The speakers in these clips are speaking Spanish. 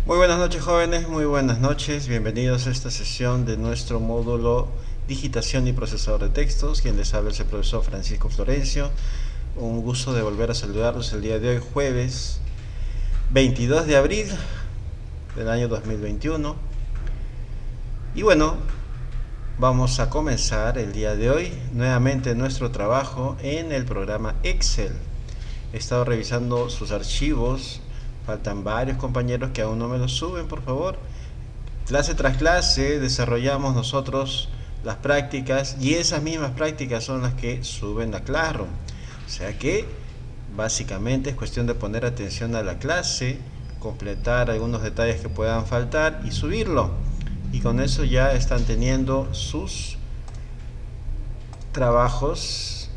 Muy buenas noches, jóvenes, muy buenas noches. Bienvenidos a esta sesión de nuestro módulo Digitación y Procesador de Textos. Quien les habla es el profesor Francisco Florencio. Un gusto de volver a saludarlos el día de hoy, jueves 22 de abril del año 2021. Y bueno, vamos a comenzar el día de hoy nuevamente nuestro trabajo en el programa Excel. He estado revisando sus archivos. Faltan varios compañeros que aún no me los suben, por favor. Clase tras clase desarrollamos nosotros las prácticas y esas mismas prácticas son las que suben a Classroom. O sea que básicamente es cuestión de poner atención a la clase, completar algunos detalles que puedan faltar y subirlo. Y con eso ya están teniendo sus trabajos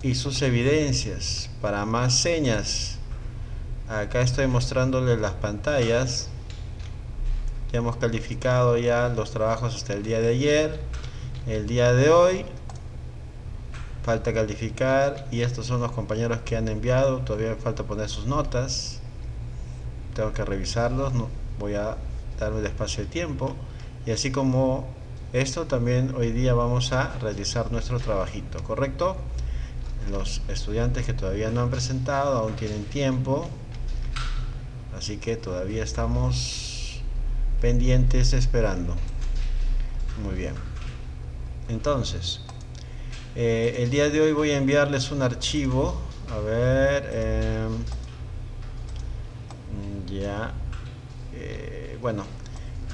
y sus evidencias para más señas. Acá estoy mostrándole las pantallas. Ya hemos calificado ya los trabajos hasta el día de ayer. El día de hoy falta calificar y estos son los compañeros que han enviado. Todavía me falta poner sus notas. Tengo que revisarlos. No, voy a darme el espacio de tiempo. Y así como esto, también hoy día vamos a realizar nuestro trabajito, ¿correcto? Los estudiantes que todavía no han presentado aún tienen tiempo. Así que todavía estamos pendientes esperando. Muy bien. Entonces, el día de hoy voy a enviarles un archivo. A ver, bueno,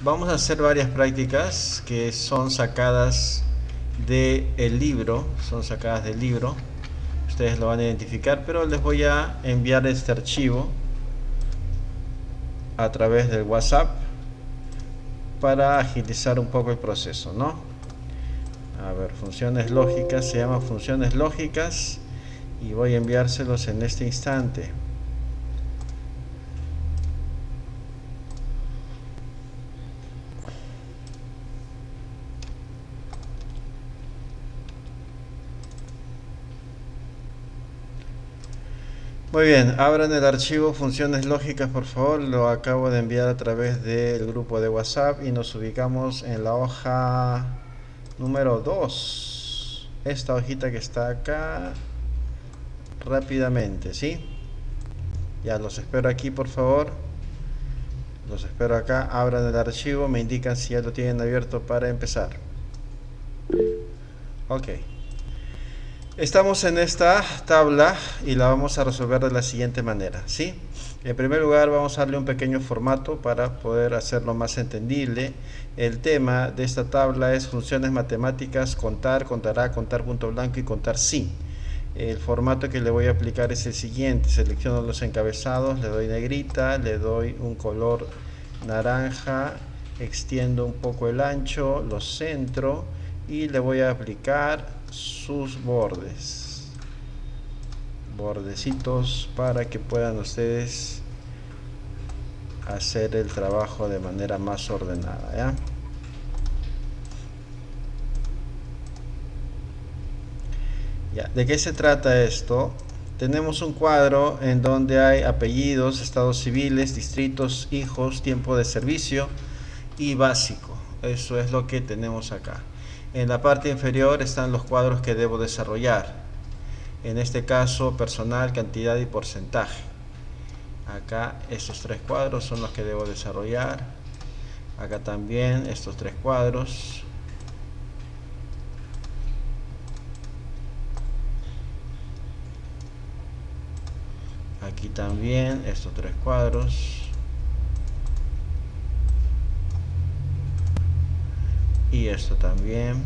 vamos a hacer varias prácticas que son sacadas del libro. Son sacadas del libro. Ustedes lo van a identificar, pero les voy a enviar este archivo a través del WhatsApp para agilizar un poco el proceso, ¿no? A ver, funciones lógicas, se llama funciones lógicas y voy a enviárselos en este instante. Muy bien, abran el archivo funciones lógicas, por favor. Lo acabo de enviar a través del grupo de WhatsApp y nos ubicamos en la hoja número 2. Esta hojita que está acá. Rápidamente, ¿sí? Ya los espero aquí, por favor. Los espero acá. Abran el archivo, me indican si ya lo tienen abierto para empezar. Ok. Estamos en esta tabla y la vamos a resolver de la siguiente manera, ¿sí? En primer lugar vamos a darle un pequeño formato para poder hacerlo más entendible. El tema de esta tabla es funciones matemáticas, contar, contará, contar punto blanco y contar sí. El formato que le voy a aplicar es el siguiente. Selecciono los encabezados, le doy negrita, le doy un color naranja, extiendo un poco el ancho, lo centro y le voy a aplicar sus bordecitos para que puedan ustedes hacer el trabajo de manera más ordenada, ¿ya? Ya, ¿de qué se trata esto? Tenemos un cuadro en donde hay apellidos, estados civiles, distritos, hijos, tiempo de servicio y básico. Eso es lo que tenemos acá. En la parte inferior están los cuadros que debo desarrollar. En este caso, personal, cantidad y porcentaje. Acá estos tres cuadros son los que debo desarrollar. Acá también estos tres cuadros. Aquí también estos tres cuadros. Y esto también.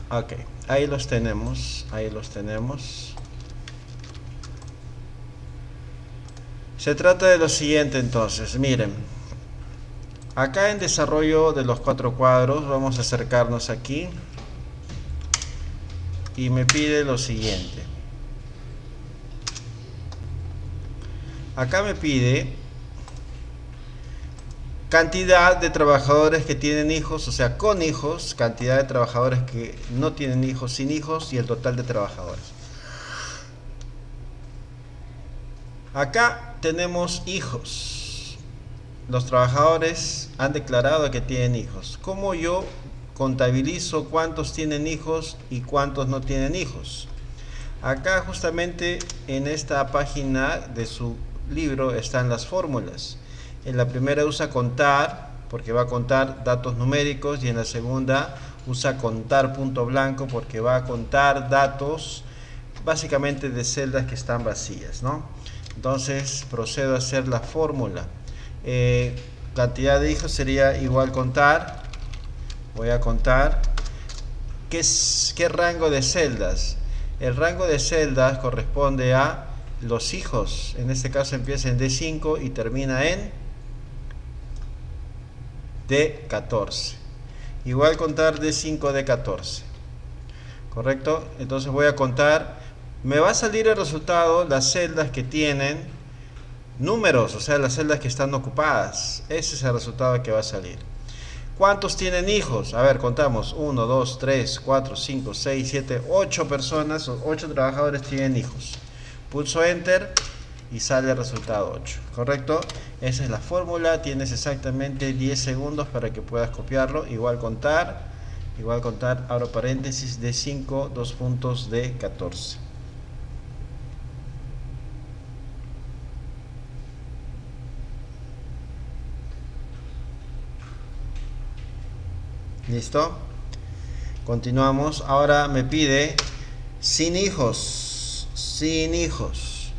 Ok, ahí los tenemos, ahí los tenemos. Se trata de lo siguiente entonces, miren. Acá en desarrollo de los cuatro cuadros vamos a acercarnos aquí. Y me pide lo siguiente. Acá me pide cantidad de trabajadores que tienen hijos, o sea, con hijos, cantidad de trabajadores que no tienen hijos, sin hijos y el total de trabajadores. Acá tenemos hijos. Los trabajadores han declarado que tienen hijos. ¿Cómo yo contabilizo cuántos tienen hijos y cuántos no tienen hijos? Acá justamente en esta página de su libro están las fórmulas. En la primera usa contar, porque va a contar datos numéricos, y en la segunda usa contar punto blanco, porque va a contar datos básicamente de celdas que están vacías, ¿no? Entonces procedo a hacer la fórmula. Cantidad de hijos sería igual contar. Voy a contar. ¿Qué rango de celdas? El rango de celdas corresponde a los hijos. En este caso empieza en D5 y termina en D14. Igual contar D5, D14. ¿Correcto? Entonces voy a contar. Me va a salir el resultado las celdas que tienen números, o sea, las celdas que están ocupadas. Ese es el resultado que va a salir. ¿Cuántos tienen hijos? A ver, contamos. 1, 2, 3, 4, 5, 6, 7, 8 personas, 8 trabajadores tienen hijos. Pulso Enter y sale el resultado 8. ¿Correcto? Esa es la fórmula. Tienes exactamente 10 segundos para que puedas copiarlo. Igual contar, abro paréntesis, D5, 2 puntos, D14. ¿Listo? Continuamos. Ahora me pide sin hijos. Sin hijos.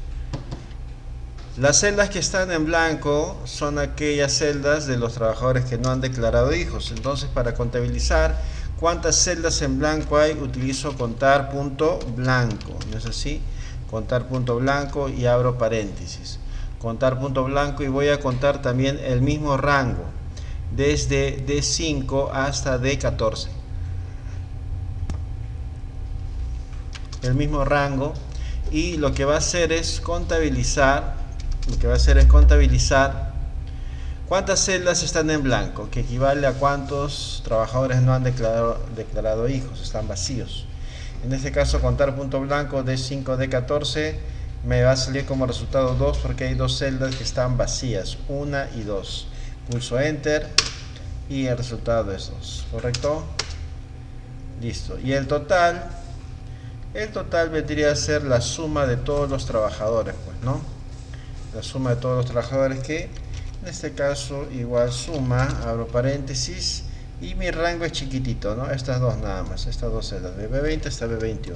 Las celdas que están en blanco son aquellas celdas de los trabajadores que no han declarado hijos. Entonces, para contabilizar cuántas celdas en blanco hay, utilizo contar punto blanco. ¿No es así? Contar punto blanco y abro paréntesis. Contar punto blanco y voy a contar también el mismo rango. Desde D5 hasta D14. El mismo rango. Y lo que va a hacer es contabilizar. Cuántas celdas están en blanco, que equivale a cuántos trabajadores no han declarado hijos, están vacíos. En este caso, contar punto blanco D5, D14 me va a salir como resultado 2, porque hay dos celdas que están vacías, 1 y 2. Pulso Enter y el resultado es 2, ¿correcto? Listo. Y el total vendría a ser la suma de todos los trabajadores, pues, ¿no? La suma de todos los trabajadores, que en este caso igual suma, abro paréntesis, y mi rango es chiquitito, ¿no? Estas dos nada más, estas dos celdas, de B20 hasta B21.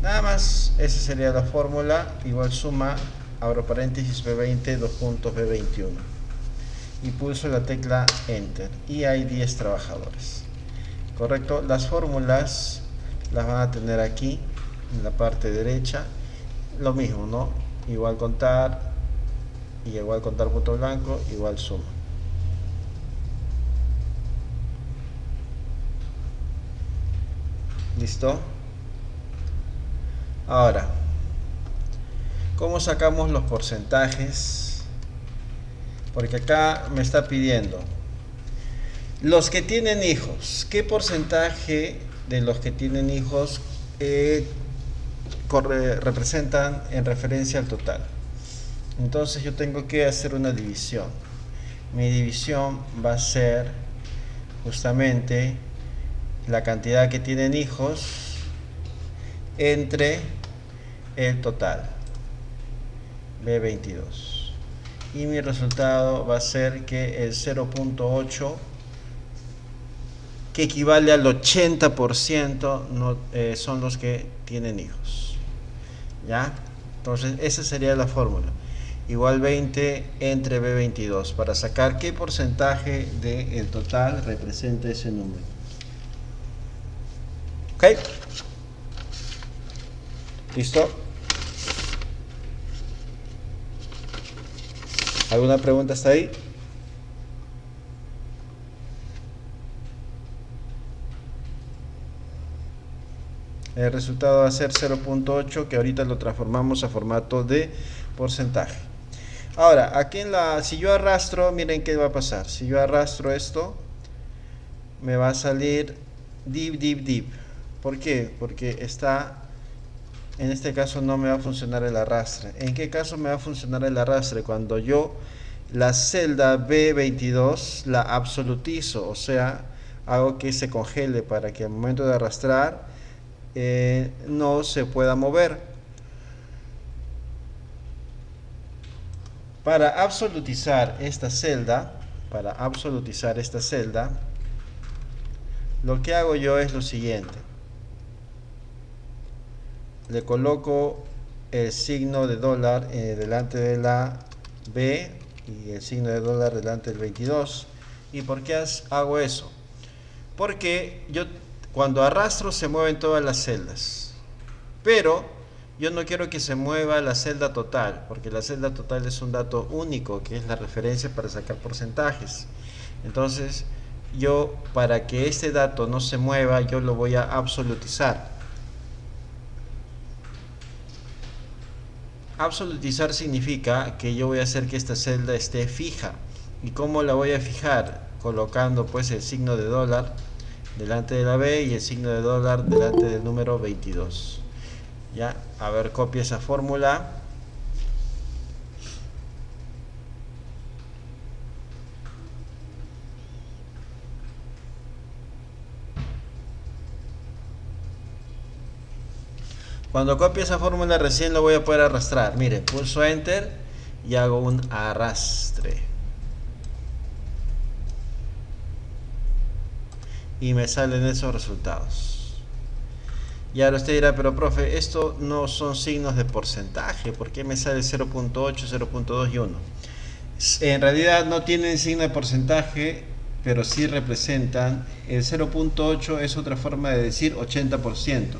Nada más, esa sería la fórmula, igual suma, abro paréntesis, B20, 2 puntos, B21. Y pulso la tecla Enter y hay 10 trabajadores. ¿Correcto? Las fórmulas las van a tener aquí en la parte derecha. Lo mismo, ¿no? Igual contar y igual contar punto blanco, igual suma. ¿Listo? Ahora, ¿cómo sacamos los porcentajes? Porque acá me está pidiendo los que tienen hijos. ¿Qué porcentaje de los que tienen hijos representan en referencia al total? Entonces yo tengo que hacer una división. Mi división va a ser justamente la cantidad que tienen hijos entre el total, B22. Y mi resultado va a ser que el 0.8, que equivale al 80%, no, son los que tienen hijos. ¿Ya? Entonces esa sería la fórmula. Igual 20 entre B22, para sacar qué porcentaje del total representa ese número. ¿Ok? ¿Listo? ¿Alguna pregunta hasta ahí? El resultado va a ser 0.8, que ahorita lo transformamos a formato de porcentaje. Ahora, aquí si yo arrastro, miren qué va a pasar. Si yo arrastro esto, me va a salir div. ¿Por qué? Porque está en este caso no me va a funcionar el arrastre. ¿En qué caso me va a funcionar el arrastre? Cuando yo la celda B22 la absolutizo, o sea, hago que se congele para que al momento de arrastrar no se pueda mover. Para absolutizar esta celda, lo que hago yo es lo siguiente. Le coloco el signo de dólar delante de la B y el signo de dólar delante del 22. ¿Y por qué hago eso? Porque yo cuando arrastro se mueven todas las celdas, pero yo no quiero que se mueva la celda total, porque la celda total es un dato único, que es la referencia para sacar porcentajes. Entonces, yo para que este dato no se mueva, yo lo voy a absolutizar. Absolutizar significa que yo voy a hacer que esta celda esté fija. ¿Y cómo la voy a fijar? Colocando pues el signo de dólar delante de la B y el signo de dólar delante del número 22. Ya, a ver, copia esa fórmula. Cuando copie esa fórmula recién lo voy a poder arrastrar. Mire, pulso Enter y hago un arrastre. Y me salen esos resultados. Y ahora usted dirá, pero profe, esto no son signos de porcentaje. ¿Por qué me sale 0.8, 0.2 y 1? En realidad no tienen signo de porcentaje, pero sí representan. El 0.8 es otra forma de decir 80%.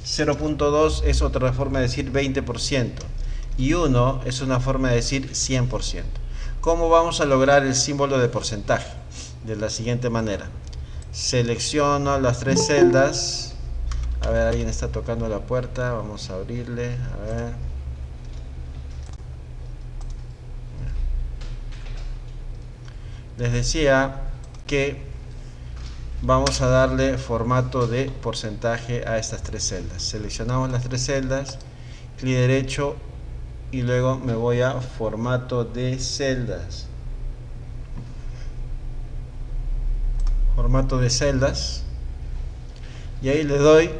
0.2 es otra forma de decir 20%. Y 1 es una forma de decir 100%. ¿Cómo vamos a lograr el símbolo de porcentaje? De la siguiente manera. Selecciono las tres celdas. A ver, alguien está tocando la puerta. Vamos a abrirle. A ver. Les decía que vamos a darle formato de porcentaje a estas tres celdas. Seleccionamos las tres celdas, clic derecho y luego me voy a formato de celdas. Formato de celdas. Y ahí le doy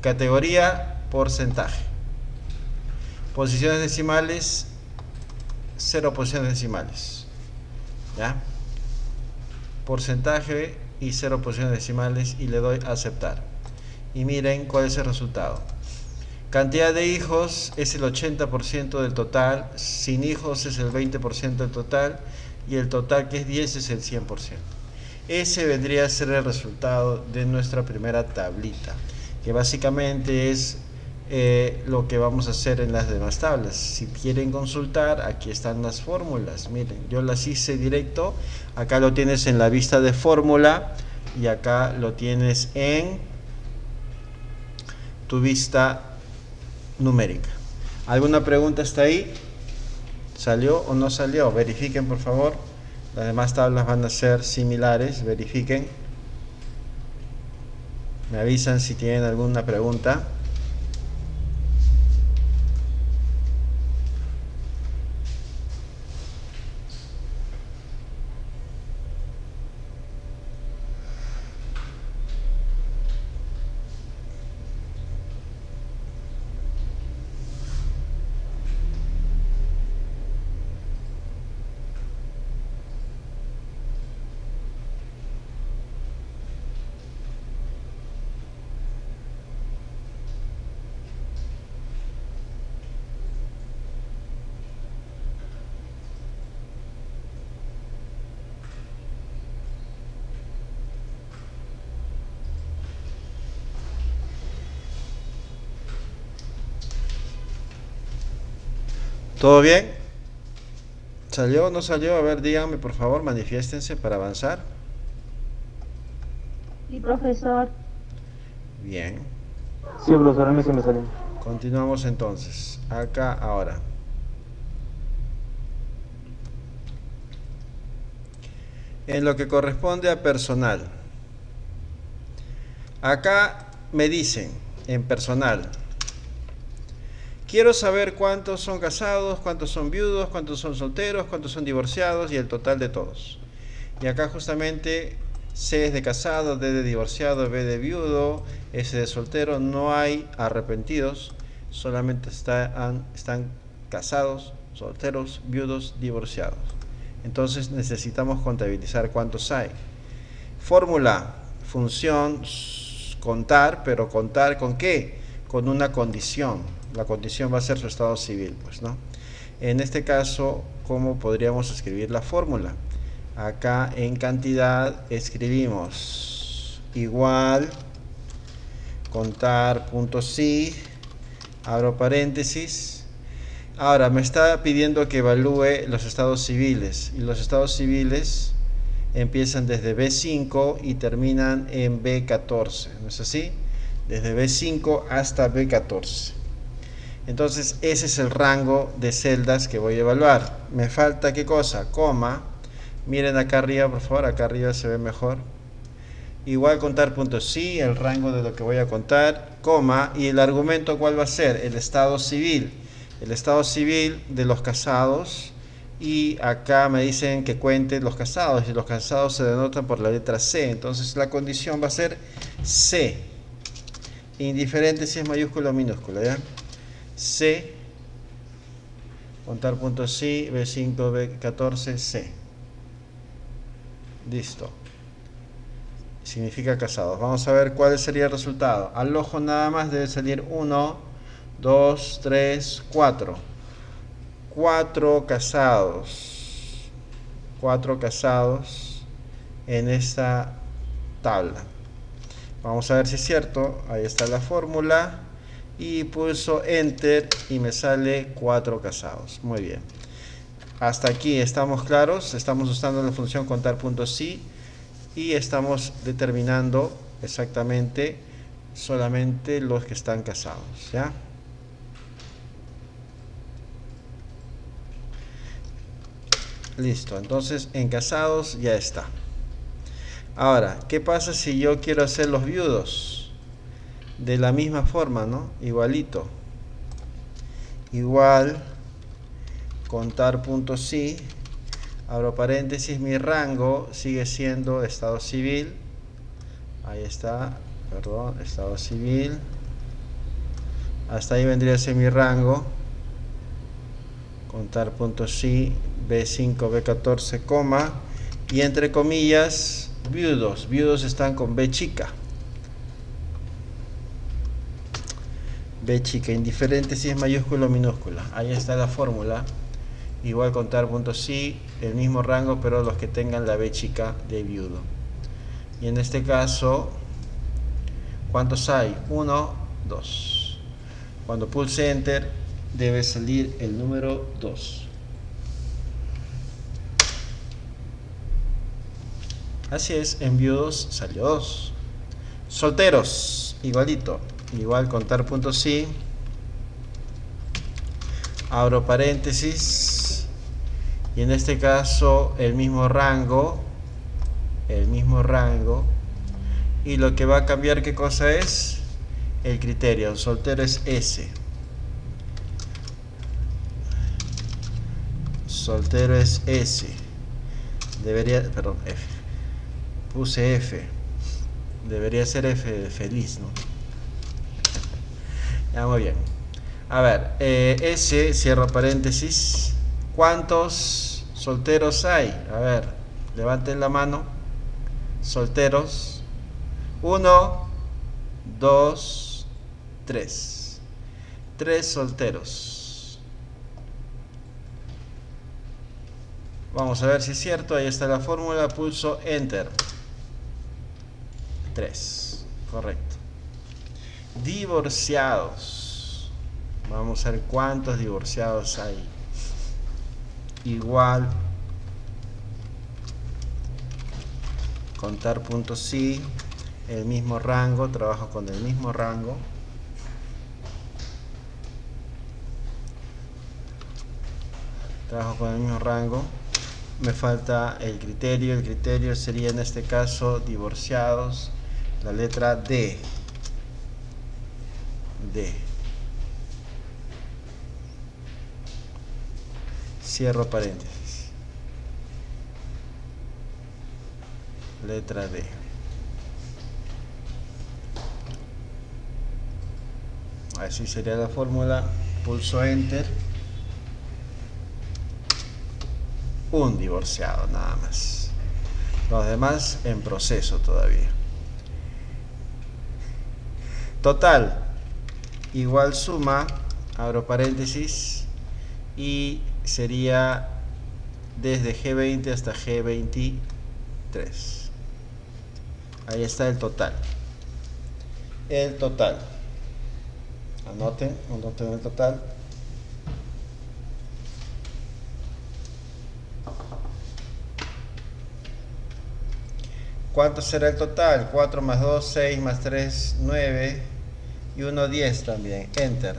categoría porcentaje. Posiciones decimales, 0 posiciones decimales. ¿Ya? Porcentaje y 0 posiciones decimales y le doy a aceptar. Y miren cuál es el resultado. Cantidad de hijos es el 80% del total, sin hijos es el 20% del total y el total, que es 10, es el 100%. Ese vendría a ser el resultado de nuestra primera tablita, que básicamente es lo que vamos a hacer en las demás tablas. Si quieren consultar, aquí están las fórmulas. Miren, yo las hice directo. Acá lo tienes en la vista de fórmula y acá lo tienes en tu vista numérica. ¿Alguna pregunta hasta ahí? ¿Salió o no salió? Verifiquen, por favor. Las demás tablas van a ser similares. Verifiquen. Me avisan si tienen alguna pregunta. ¿Todo bien? ¿Salió o no salió? A ver, díganme por favor, manifiéstense para avanzar. Sí, profesor. Bien. Sí, profesor, a mí sí me salió. Continuamos entonces. Acá, ahora. En lo que corresponde a personal. Acá me dicen, en personal, Quiero saber cuántos son casados, cuántos son viudos, cuántos son solteros, cuántos son divorciados y el total de todos. Y acá justamente C es de casado, D de divorciado, B de viudo, S de soltero. No hay arrepentidos, solamente están casados, solteros, viudos, divorciados. Entonces necesitamos contabilizar cuántos hay. Fórmula, función, contar, pero contar ¿con qué? Con una condición. La condición va a ser su estado civil, pues, ¿no? En este caso, ¿cómo podríamos escribir la fórmula? Acá en cantidad escribimos igual contar punto sí, abro paréntesis. Ahora me está pidiendo que evalúe los estados civiles, y los estados civiles empiezan desde B5 y terminan en B14, ¿no es así? Desde B5 hasta B14. Entonces ese es el rango de celdas que voy a evaluar. Me falta ¿qué cosa? Coma. Miren acá arriba, por favor, acá arriba se ve mejor. Igual contar punto sí, el rango de lo que voy a contar, coma, y el argumento ¿cuál va a ser? El estado civil. El estado civil de los casados, y acá me dicen que cuente los casados, y los casados se denotan por la letra C, entonces la condición va a ser C, indiferente si es mayúscula o minúscula, ¿ya? C, contar punto sí, B5, B14, C. Listo. Significa casados. Vamos a ver cuál sería el resultado. Al ojo nada más debe salir 1, 2, 3, 4. 4 casados. 4 casados en esta tabla. Vamos a ver si es cierto. Ahí está la fórmula. Y pulso Enter y me sale 4 casados. Muy bien. Hasta aquí estamos claros. Estamos usando la función contar punto sí. Y estamos determinando exactamente solamente los que están casados, ¿ya? Listo, entonces en casados ya está. Ahora, ¿qué pasa si yo quiero hacer los viudos? De la misma forma, ¿no? Igualito. Igual, contar punto sí. Abro paréntesis, mi rango sigue siendo estado civil. Ahí está, perdón, estado civil. Hasta ahí vendría a ser mi rango. Contar punto sí, B5, B14, coma. Y entre comillas, viudos. Viudos están con B chica. B chica, indiferente si es mayúscula o minúscula. Ahí está la fórmula. Igual contar punto sí, el mismo rango, pero los que tengan la B chica de viudo. Y en este caso, ¿cuántos hay? 1, 2. Cuando pulse Enter, debe salir el número 2. Así es, en viudos salió 2. Solteros, igualito. Igual contar punto sí. Abro paréntesis. Y en este caso el mismo rango. Y lo que va a cambiar, ¿qué cosa es? El criterio. El soltero es S. Soltero es S. Perdón, F. Puse F. Debería ser F de feliz, ¿no? Ya, muy bien. A ver, S, cierro paréntesis. ¿Cuántos solteros hay? A ver, levanten la mano. Solteros. 1, 2, 3. 3 solteros. Vamos a ver si es cierto. Ahí está la fórmula. Pulso Enter. 3. Correcto. Divorciados. Vamos a ver cuántos divorciados hay. Igual contar punto sí, el mismo rango, trabajo con el mismo rango. Me falta el criterio sería en este caso divorciados, la letra D. cierro paréntesis. Letra D. Así sería la fórmula. Pulso Enter. Un divorciado nada más. Los demás en proceso todavía. Total igual suma, abro paréntesis, y sería desde G20 hasta G23. Ahí está el total. El total. Anoten el total. ¿Cuánto será el total? 4 más 2, 6 más 3, 9 y 1, 10 también. Enter.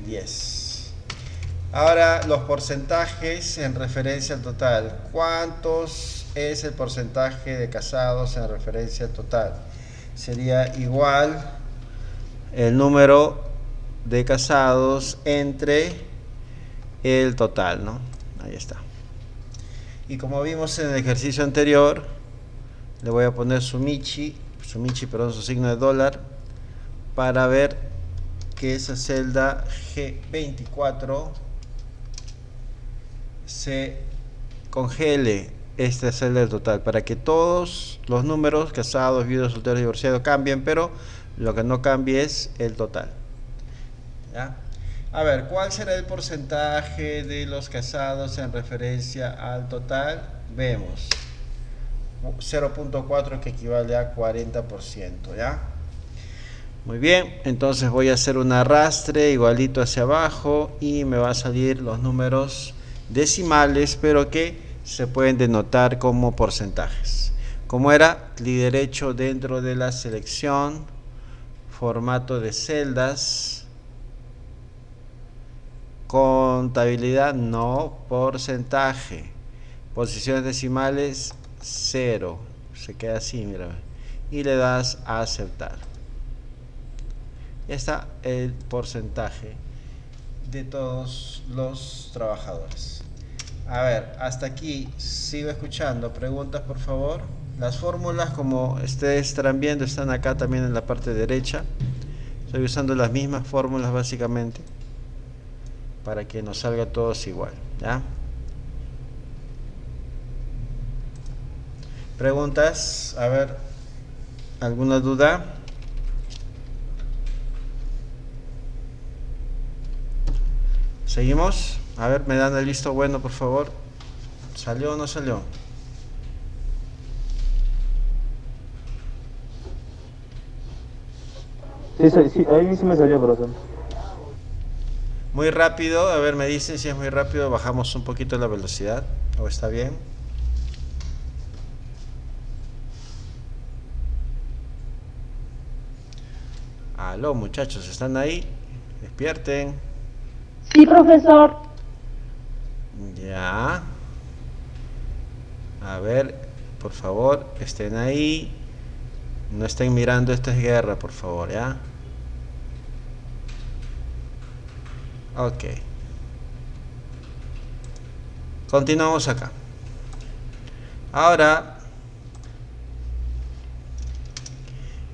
10. Ahora los porcentajes en referencia al total. ¿Cuántos es el porcentaje de casados en referencia al total? Sería igual el número de casados entre el total, ¿no? Ahí está. Y como vimos en el ejercicio anterior, le voy a poner su signo de dólar, para ver que esa celda G24 se congele, esta celda del total, para que todos los números, casados, viudos, solteros, divorciados, cambien, pero lo que no cambie es el total. ¿Ya? A ver, ¿cuál será el porcentaje de los casados en referencia al total? Vemos 0.4, que equivale a 40%, ¿ya? Muy bien, entonces voy a hacer un arrastre igualito hacia abajo y me va a salir los números decimales, pero que se pueden denotar como porcentajes. Como era, clic derecho dentro de la selección, formato de celdas, contabilidad, no, porcentaje, posiciones decimales, 0, se queda así, mira, y le das a aceptar. Ya está el porcentaje de todos los trabajadores. A ver, hasta aquí sigo escuchando. Preguntas, por favor. Las fórmulas, como ustedes estarán viendo, están acá también en la parte derecha. Estoy usando las mismas fórmulas básicamente para que nos salga todos igual, ¿ya? Preguntas, a ver, ¿alguna duda? ¿Seguimos? A ver, me dan el visto bueno, por favor. ¿Salió o no salió? Sí, ahí sí me salió, corazón. Muy rápido, a ver, me dicen si es muy rápido, bajamos un poquito la velocidad, ¿o está bien? Aló, muchachos, ¿están ahí? Despierten. Sí, profesor. Ya. A ver, por favor, estén ahí. No estén mirando, esto es guerra, por favor, ¿ya? Ok. Continuamos acá. Ahora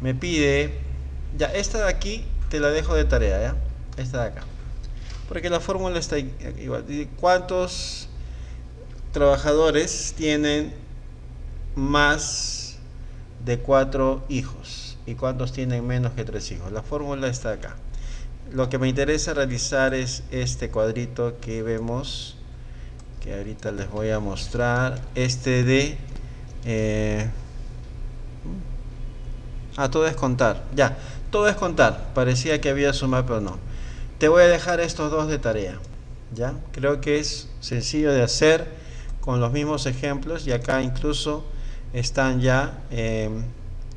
me pide, ya, esta de aquí te la dejo de tarea, ¿ya? Esta de acá, porque la fórmula está igual. ¿Cuántos trabajadores tienen más de 4 hijos? ¿Y cuántos tienen menos que 3 hijos? La fórmula está acá. Lo que me interesa realizar es este cuadrito que vemos, que ahorita les voy a mostrar. Este de todo es contar. Ya, todo es contar. Parecía que había sumar, pero no. Te voy a dejar estos dos de tarea, ¿ya? Creo que es sencillo de hacer con los mismos ejemplos, y acá incluso están ya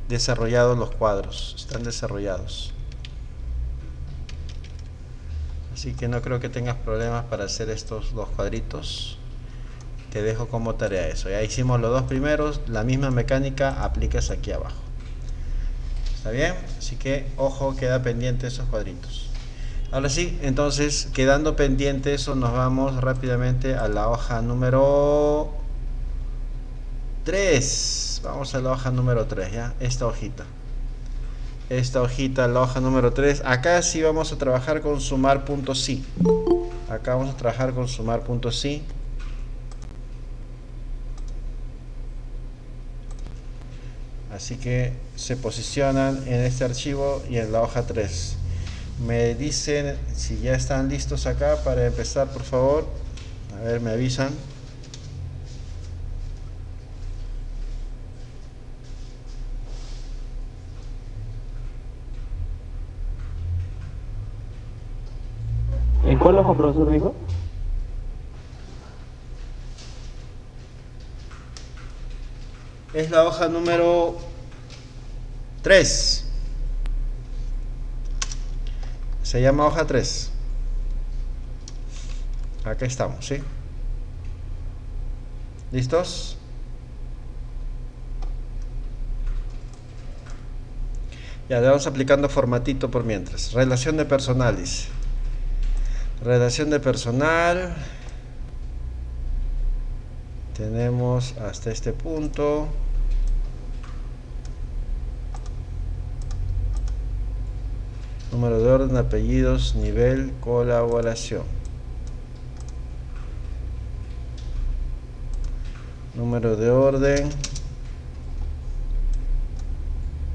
desarrollados los cuadros, están desarrollados. Así que no creo que tengas problemas para hacer estos dos cuadritos. Te dejo como tarea eso. Ya hicimos los dos primeros, la misma mecánica aplicas aquí abajo. ¿Está bien? Así que ojo, queda pendiente esos cuadritos. Ahora sí, entonces quedando pendiente eso, nos vamos rápidamente a la hoja número 3. Vamos a la hoja número 3, ¿ya? Esta hojita, la hoja número 3. Acá sí vamos a trabajar con sumar.si. Acá vamos a trabajar con sumar.si. Así que se posicionan en este archivo y en la hoja 3. Me dicen si ya están listos acá para empezar, por favor. A ver, me avisan. ¿En cuál hoja, profesor, dijo? Es la hoja número 3. Se llama hoja 3. Acá estamos, ¿sí? ¿Listos? Ya, le vamos aplicando formatito por mientras. Relación de personales. Relación de personal. Tenemos hasta este punto. Número de orden, apellidos, nivel, colaboración. Número de orden.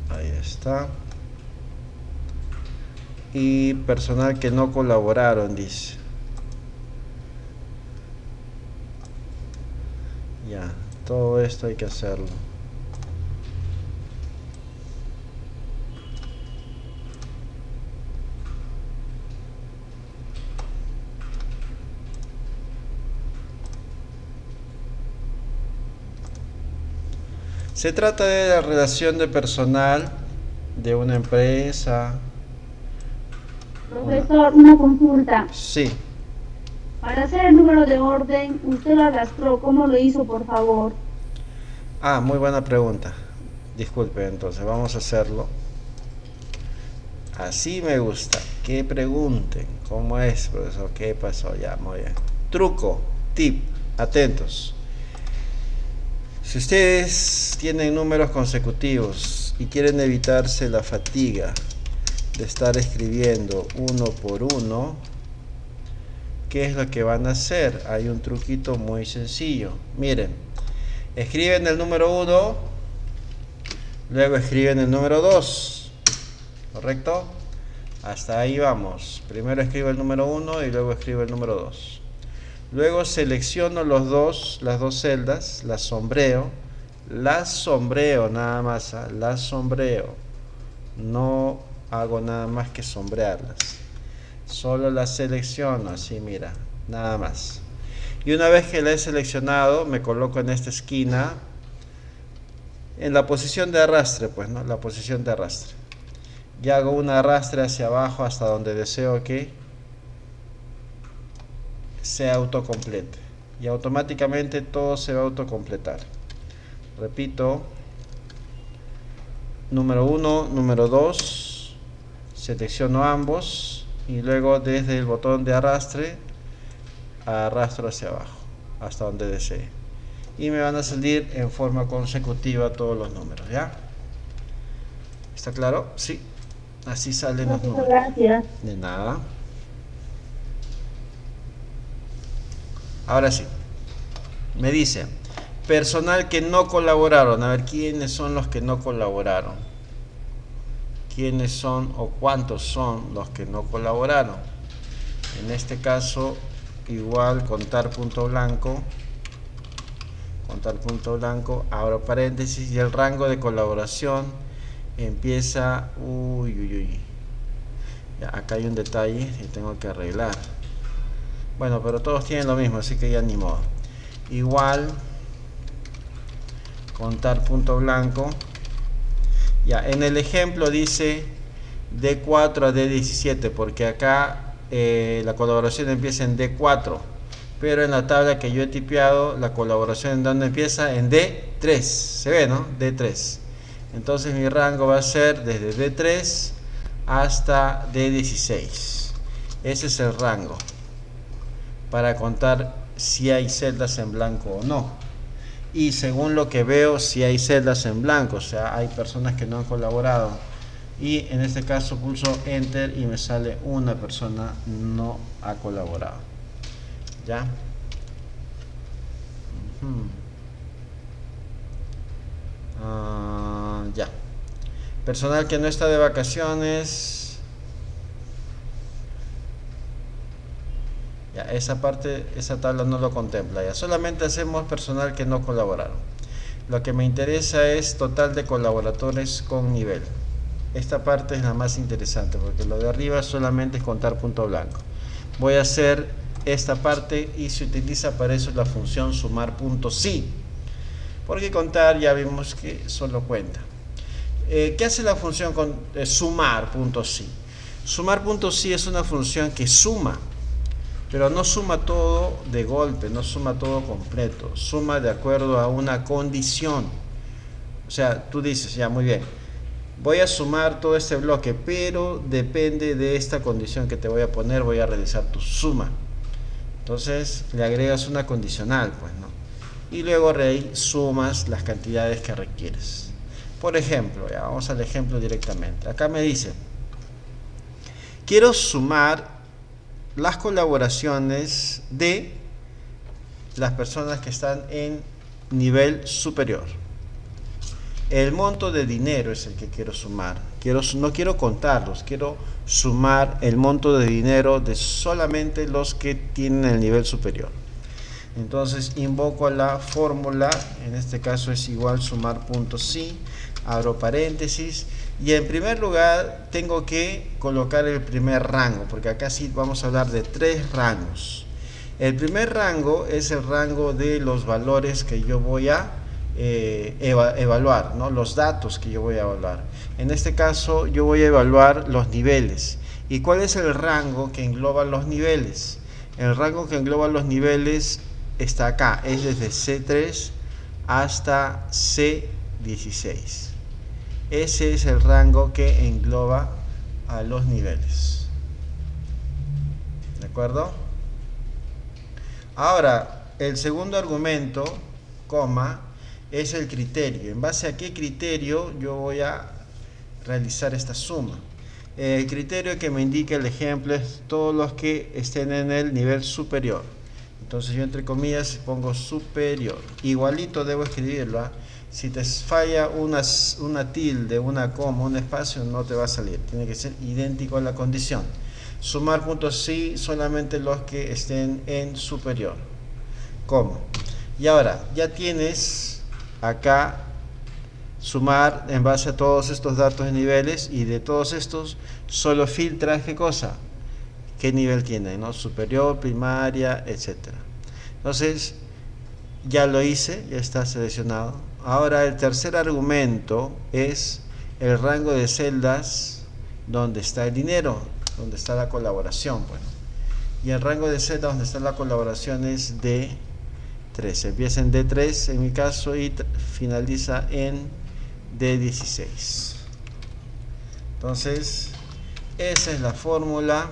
Ahí está. Y personal que no colaboraron, dice. Ya, todo esto hay que hacerlo. Se trata de la relación de personal de una empresa. Profesor, una consulta. Sí. Para hacer el número de orden, usted lo arrastró. ¿Cómo lo hizo, por favor? Ah, muy buena pregunta. Disculpe, entonces vamos a hacerlo. Así me gusta. Que pregunten. ¿Cómo es, profesor? ¿Qué pasó? Ya, muy bien. Truco, tip, atentos. Si ustedes tienen números consecutivos y quieren evitarse la fatiga de estar escribiendo uno por uno, ¿qué es lo que van a hacer? Hay un truquito muy sencillo. Miren, escriben el número 1, luego escriben el número 2, ¿correcto? Hasta ahí vamos. Primero escribo el número 1 y luego escribo el número 2. Luego selecciono las dos celdas, las sombreo nada más, las sombreo. No hago nada más que sombrearlas. Solo las selecciono, así mira, nada más. Y una vez que la he seleccionado, me coloco en esta esquina, en la posición de arrastre, pues, ¿no? La posición de arrastre. Y hago un arrastre hacia abajo hasta donde deseo que se autocomplete. Y automáticamente todo se va a autocompletar. Repito. Número 1, número 2. Selecciono ambos. Y luego desde el botón de arrastre arrastro hacia abajo hasta donde desee y me van a salir en forma consecutiva todos los números. ¿Ya? ¿Está claro? Sí, así salen los números. Gracias. De nada. Ahora sí, me dice personal que no colaboraron. A ver, ¿quiénes son los que no colaboraron? ¿Quiénes son o cuántos son los que no colaboraron? En este caso, igual contar punto blanco, abro paréntesis y el rango de colaboración empieza. Ya, acá hay un detalle que tengo que arreglar. Bueno, pero todos tienen lo mismo, así que ya ni modo. Igual contar punto blanco. Ya, en el ejemplo dice D4 a D17, porque acá la colaboración empieza en D4, pero en la tabla que yo he tipeado, la colaboración en donde empieza en D3, se ve, ¿no? D3. Entonces mi rango va a ser desde D3 hasta D16. Ese es el rango para contar si hay celdas en blanco o no. Y según lo que veo, si hay celdas en blanco, o sea, hay personas que no han colaborado. Y en este caso pulso Enter y me sale una persona no ha colaborado. ¿Ya? Ya. Personal que no está de vacaciones. Ya, esa parte, esa tabla no lo contempla. Ya, solamente hacemos personal que no colaboraron. Lo que me interesa es total de colaboradores con nivel. Esta parte es la más interesante porque lo de arriba solamente es contar punto blanco. Voy a hacer esta parte y se utiliza para eso la función sumar punto sí, porque contar ya vimos que solo cuenta. ¿Qué hace la función con sumar punto sí? Sumar punto sí es una función que suma, pero no suma todo de golpe, no suma todo completo, suma de acuerdo a una condición. O sea, tú dices, ya, muy bien, voy a sumar todo este bloque, pero depende de esta condición que te voy a poner, voy a realizar tu suma. Entonces le agregas una condicional, pues, ¿no? Y luego sumas las cantidades que requieres. Por ejemplo, ya vamos al ejemplo directamente. Acá me dice, quiero sumar las colaboraciones de las personas que están en nivel superior. El monto de dinero es el que quiero sumar. No quiero contarlos, quiero sumar el monto de dinero de solamente los que tienen el nivel superior. Entonces invoco a la fórmula, en este caso es igual sumar punto sí, abro paréntesis, y en primer lugar tengo que colocar el primer rango, porque acá sí vamos a hablar de 3 rangos. El primer rango es el rango de los valores que yo voy a evaluar, ¿no? Los datos que yo voy a evaluar. En este caso yo voy a evaluar los niveles. ¿Y cuál es el rango que engloba los niveles? El rango que engloba los niveles está acá, es desde C3 hasta C16. Ese es el rango que engloba a los niveles. ¿De acuerdo? Ahora, el segundo argumento, coma, es el criterio. ¿En base a qué criterio yo voy a realizar esta suma? El criterio que me indica el ejemplo es todos los que estén en el nivel superior. Entonces yo entre comillas pongo superior. Igualito debo escribirlo, ¿eh? Si te falla una tilde, una coma, un espacio, no te va a salir. Tiene que ser idéntico a la condición. Sumar puntos sí, solamente los que estén en superior. Coma. Y ahora, ya tienes acá sumar en base a todos estos datos de niveles, y de todos estos solo filtras ¿qué cosa? ¿Qué nivel tiene? ¿No? Superior, primaria, etcétera. Entonces ya lo hice, ya está seleccionado. Ahora el tercer argumento es el rango de celdas donde está el dinero, donde está la colaboración. Bueno, y el rango de celdas donde está la colaboración es D3. Empieza en D3 en mi caso y finaliza en D16. Entonces esa es la fórmula.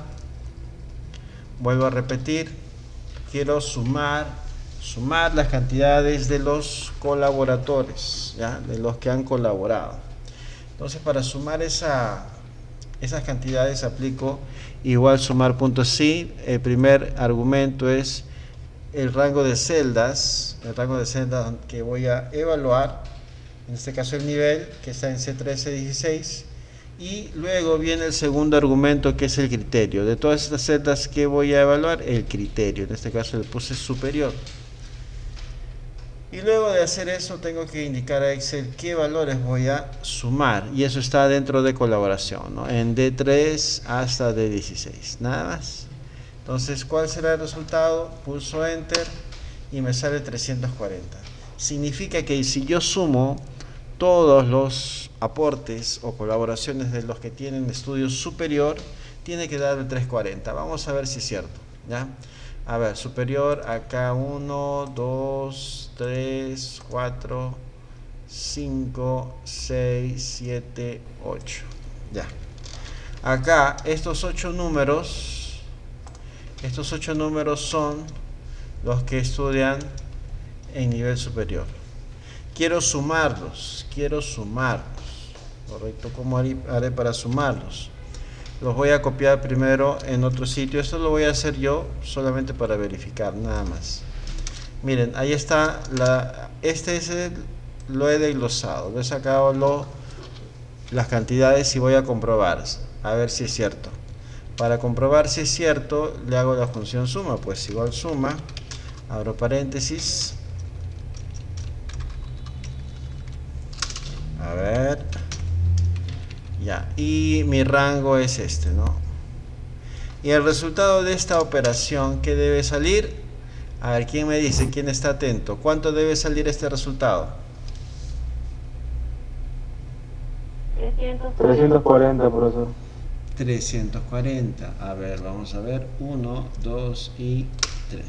Vuelvo a repetir, quiero sumar las cantidades de los colaboradores, ¿ya? De los que han colaborado. Entonces para sumar esas cantidades aplico igual sumar punto sí. El primer argumento es el rango de celdas que voy a evaluar, en este caso el nivel que está en C3, C16, y luego viene el segundo argumento que es el criterio. De todas estas celdas que voy a evaluar, el criterio, en este caso le puse superior. Y luego de hacer eso tengo que indicar a Excel qué valores voy a sumar, y eso está dentro de colaboración, ¿no? En D3 hasta D16, nada más. Entonces, ¿cuál será el resultado? Pulso Enter y me sale 340. Significa que si yo sumo todos los aportes o colaboraciones de los que tienen estudio superior, tiene que dar el 340. Vamos a ver si es cierto, ¿ya? A ver, superior, acá 1, 2, 3, 4, 5, 6, 7, 8. Ya. Acá, estos 8 números Estos 8 números son los que estudian en nivel superior. Quiero sumarlos. Correcto, ¿cómo haré para sumarlos? Los voy a copiar primero en otro sitio. Esto lo voy a hacer yo solamente para verificar, nada más. Miren, ahí está. Lo he desglosado. Lo he sacado las cantidades y voy a comprobar. A ver si es cierto. Para comprobar si es cierto, le hago la función suma. Pues igual suma. Abro paréntesis. A ver. Ya. Y mi rango es este, ¿no? Y el resultado de esta operación, ¿qué debe salir? A ver, ¿quién me dice? ¿Quién está atento? ¿Cuánto debe salir este resultado? 340, profesor. 340. A ver, vamos a ver. 1, 2 y 3.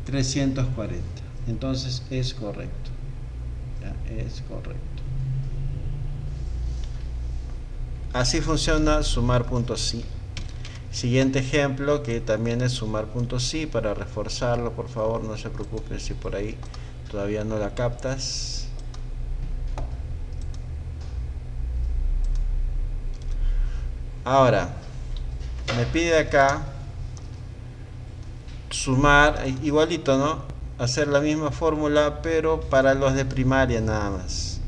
340. Entonces es correcto. Ya, es correcto. Así funciona sumar.si. Siguiente ejemplo, que también es sumar.si. Para reforzarlo, por favor, no se preocupen si por ahí todavía no la captas. Ahora, me pide acá sumar, igualito, ¿no? Hacer la misma fórmula, pero para los de primaria nada más.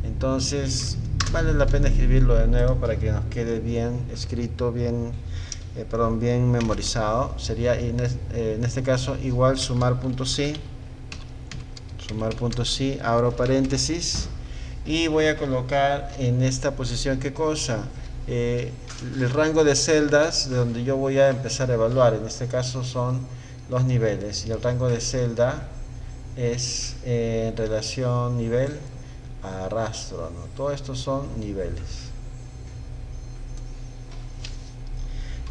Entonces, vale la pena escribirlo de nuevo para que nos quede bien escrito, bien memorizado. Sería en este caso igual sumar.si. Sumar.si, abro paréntesis y voy a colocar en esta posición, ¿qué cosa? El rango de celdas de donde yo voy a empezar a evaluar. En este caso son los niveles, y el rango de celda es en relación nivel a rastro, ¿no? Todo esto son niveles.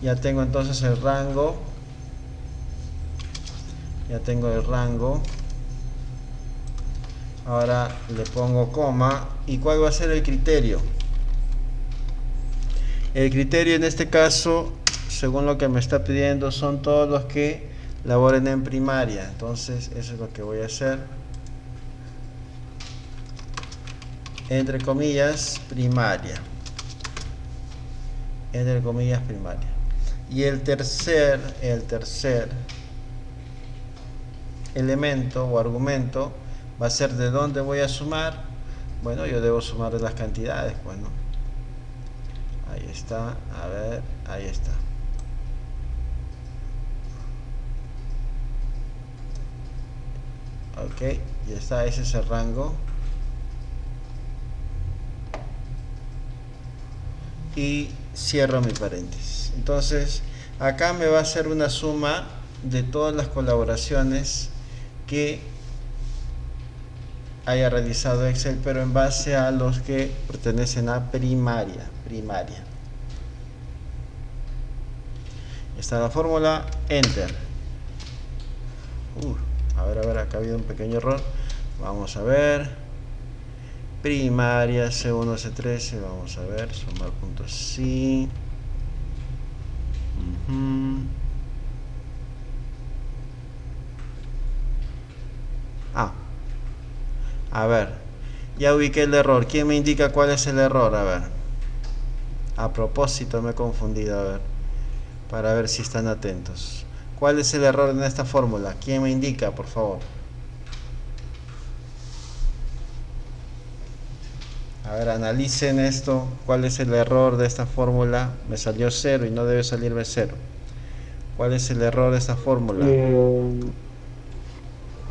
Ya tengo entonces el rango. Ya tengo el rango. Ahora le pongo coma. ¿Y cuál va a ser el criterio? El criterio en este caso, según lo que me está pidiendo, son todos los que laboren en primaria. Entonces eso es lo que voy a hacer. Entre comillas, primaria. Entre comillas, primaria. Y el tercer elemento o argumento va a ser de dónde voy a sumar. Bueno, yo debo sumar de las cantidades, pues, ¿no? Ahí está, a ver, ahí está. Ok, ya está, ese es el rango. Y cierro mi paréntesis. Entonces, acá me va a hacer una suma de todas las colaboraciones que haya realizado Excel, pero en base a los que pertenecen a primaria. Está la fórmula, enter. A ver, acá ha habido un pequeño error. Vamos a ver. Primaria, C1, C13, vamos a ver, sumar.si. A ver, ya ubiqué el error. ¿Quién me indica cuál es el error? A ver. A propósito me he confundido, a ver, para ver si están atentos. ¿Cuál es el error en esta fórmula? ¿Quién me indica, por favor? A ver, analicen esto. ¿Cuál es el error de esta fórmula? Me salió 0 y no debe salirme 0. ¿Cuál es el error de esta fórmula?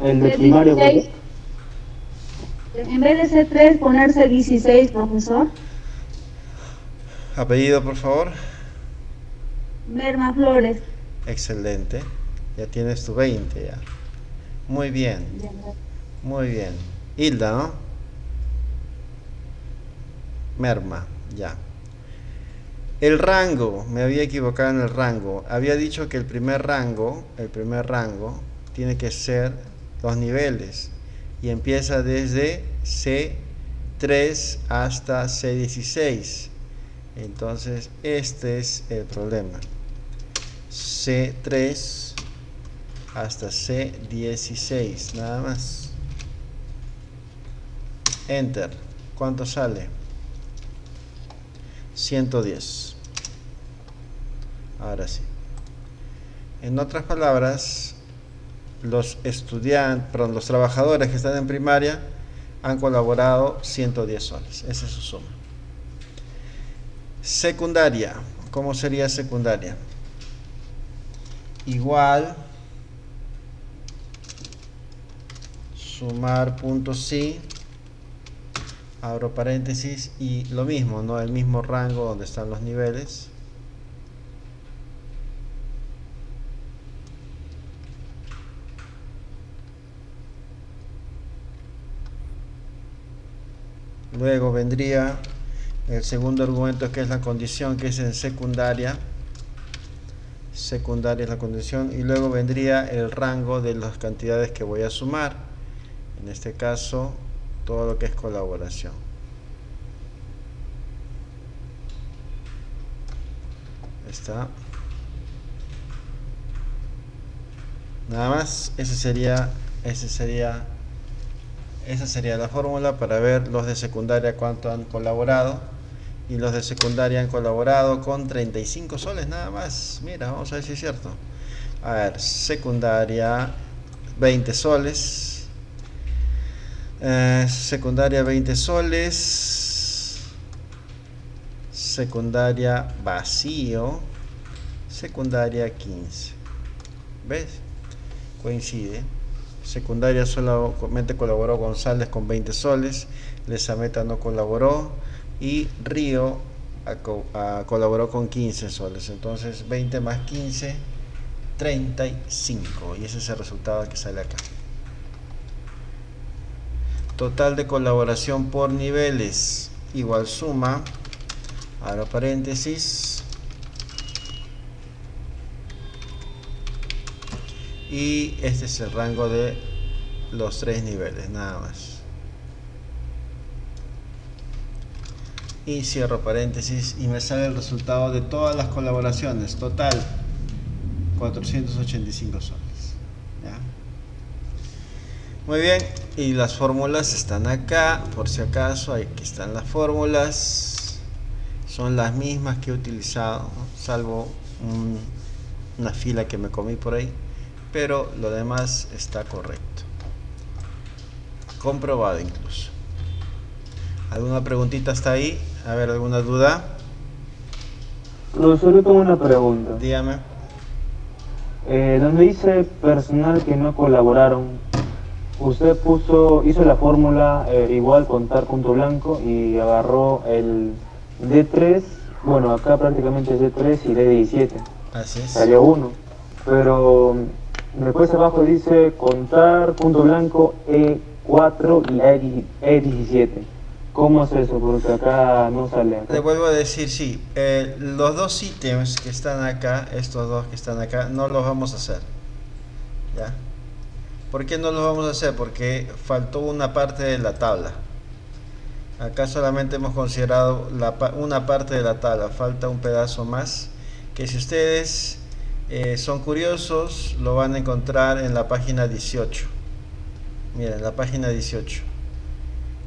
El de primario. En vez de C3 ponerse 16, profesor. Apellido, por favor. Merma Flores. Excelente. Ya tienes tu 20 ya. Muy bien. Muy bien. Hilda, ¿no? Merma, ya. El rango, me había equivocado en el rango. Había dicho que el primer rango tiene que ser los niveles. Y empieza desde C3 hasta C16. Entonces, este es el problema. C3 hasta C16, nada más. Enter. ¿Cuánto sale? 110. Ahora sí. En otras palabras, los estudiantes, perdón, los trabajadores que están en primaria han colaborado 110 soles. Esa es su suma. Secundaria. ¿Cómo sería secundaria? Igual sumar puntos sí, abro paréntesis, y lo mismo, ¿no? El mismo rango donde están los niveles. Luego vendría el segundo argumento, que es la condición, que es en secundaria. Secundaria es la condición, y luego vendría el rango de las cantidades que voy a sumar. En este caso, todo lo que es colaboración. Está. Nada más, esa sería la fórmula para ver los de secundaria cuánto han colaborado. Y los de secundaria han colaborado con 35 soles nada más. Mira, vamos a ver si es cierto. A ver, secundaria 20 soles. Secundaria 20 soles. Secundaria vacío. Secundaria 15. ¿Ves? Coincide. Secundaria solamente colaboró González con 20 soles. Lesameta no colaboró. Y Río colaboró con 15 soles. Entonces 20 más 15, 35. Y ese es el resultado que sale acá. Total de colaboración por niveles igual suma, abro paréntesis, y este es el rango de los 3 niveles, nada más. Y cierro paréntesis y me sale el resultado de todas las colaboraciones. Total 485 soles. ¿Ya? Muy bien, y las fórmulas están acá, por si acaso. Aquí están las fórmulas. Son las mismas que he utilizado, ¿no? Salvo una fila que me comí por ahí, pero lo demás está correcto, comprobado incluso. ¿Alguna preguntita hasta ahí? A ver, ¿alguna duda? Profesor, yo tengo una pregunta. Dígame. Donde dice personal que no colaboraron, usted hizo la fórmula igual contar punto blanco y agarró el D3, bueno, acá prácticamente es D3 y D17. Así es. Salió 1, pero después abajo dice contar punto blanco E4 y E17. ¿Cómo es eso? Porque acá no sale. Le vuelvo a decir, sí, los dos ítems que están acá, estos dos que están acá, no los vamos a hacer. ¿Ya? ¿Por qué no los vamos a hacer? Porque faltó una parte de la tabla. Acá solamente hemos considerado una parte de la tabla, falta un pedazo más, que si ustedes son curiosos, lo van a encontrar en la página 18. Miren, la página 18.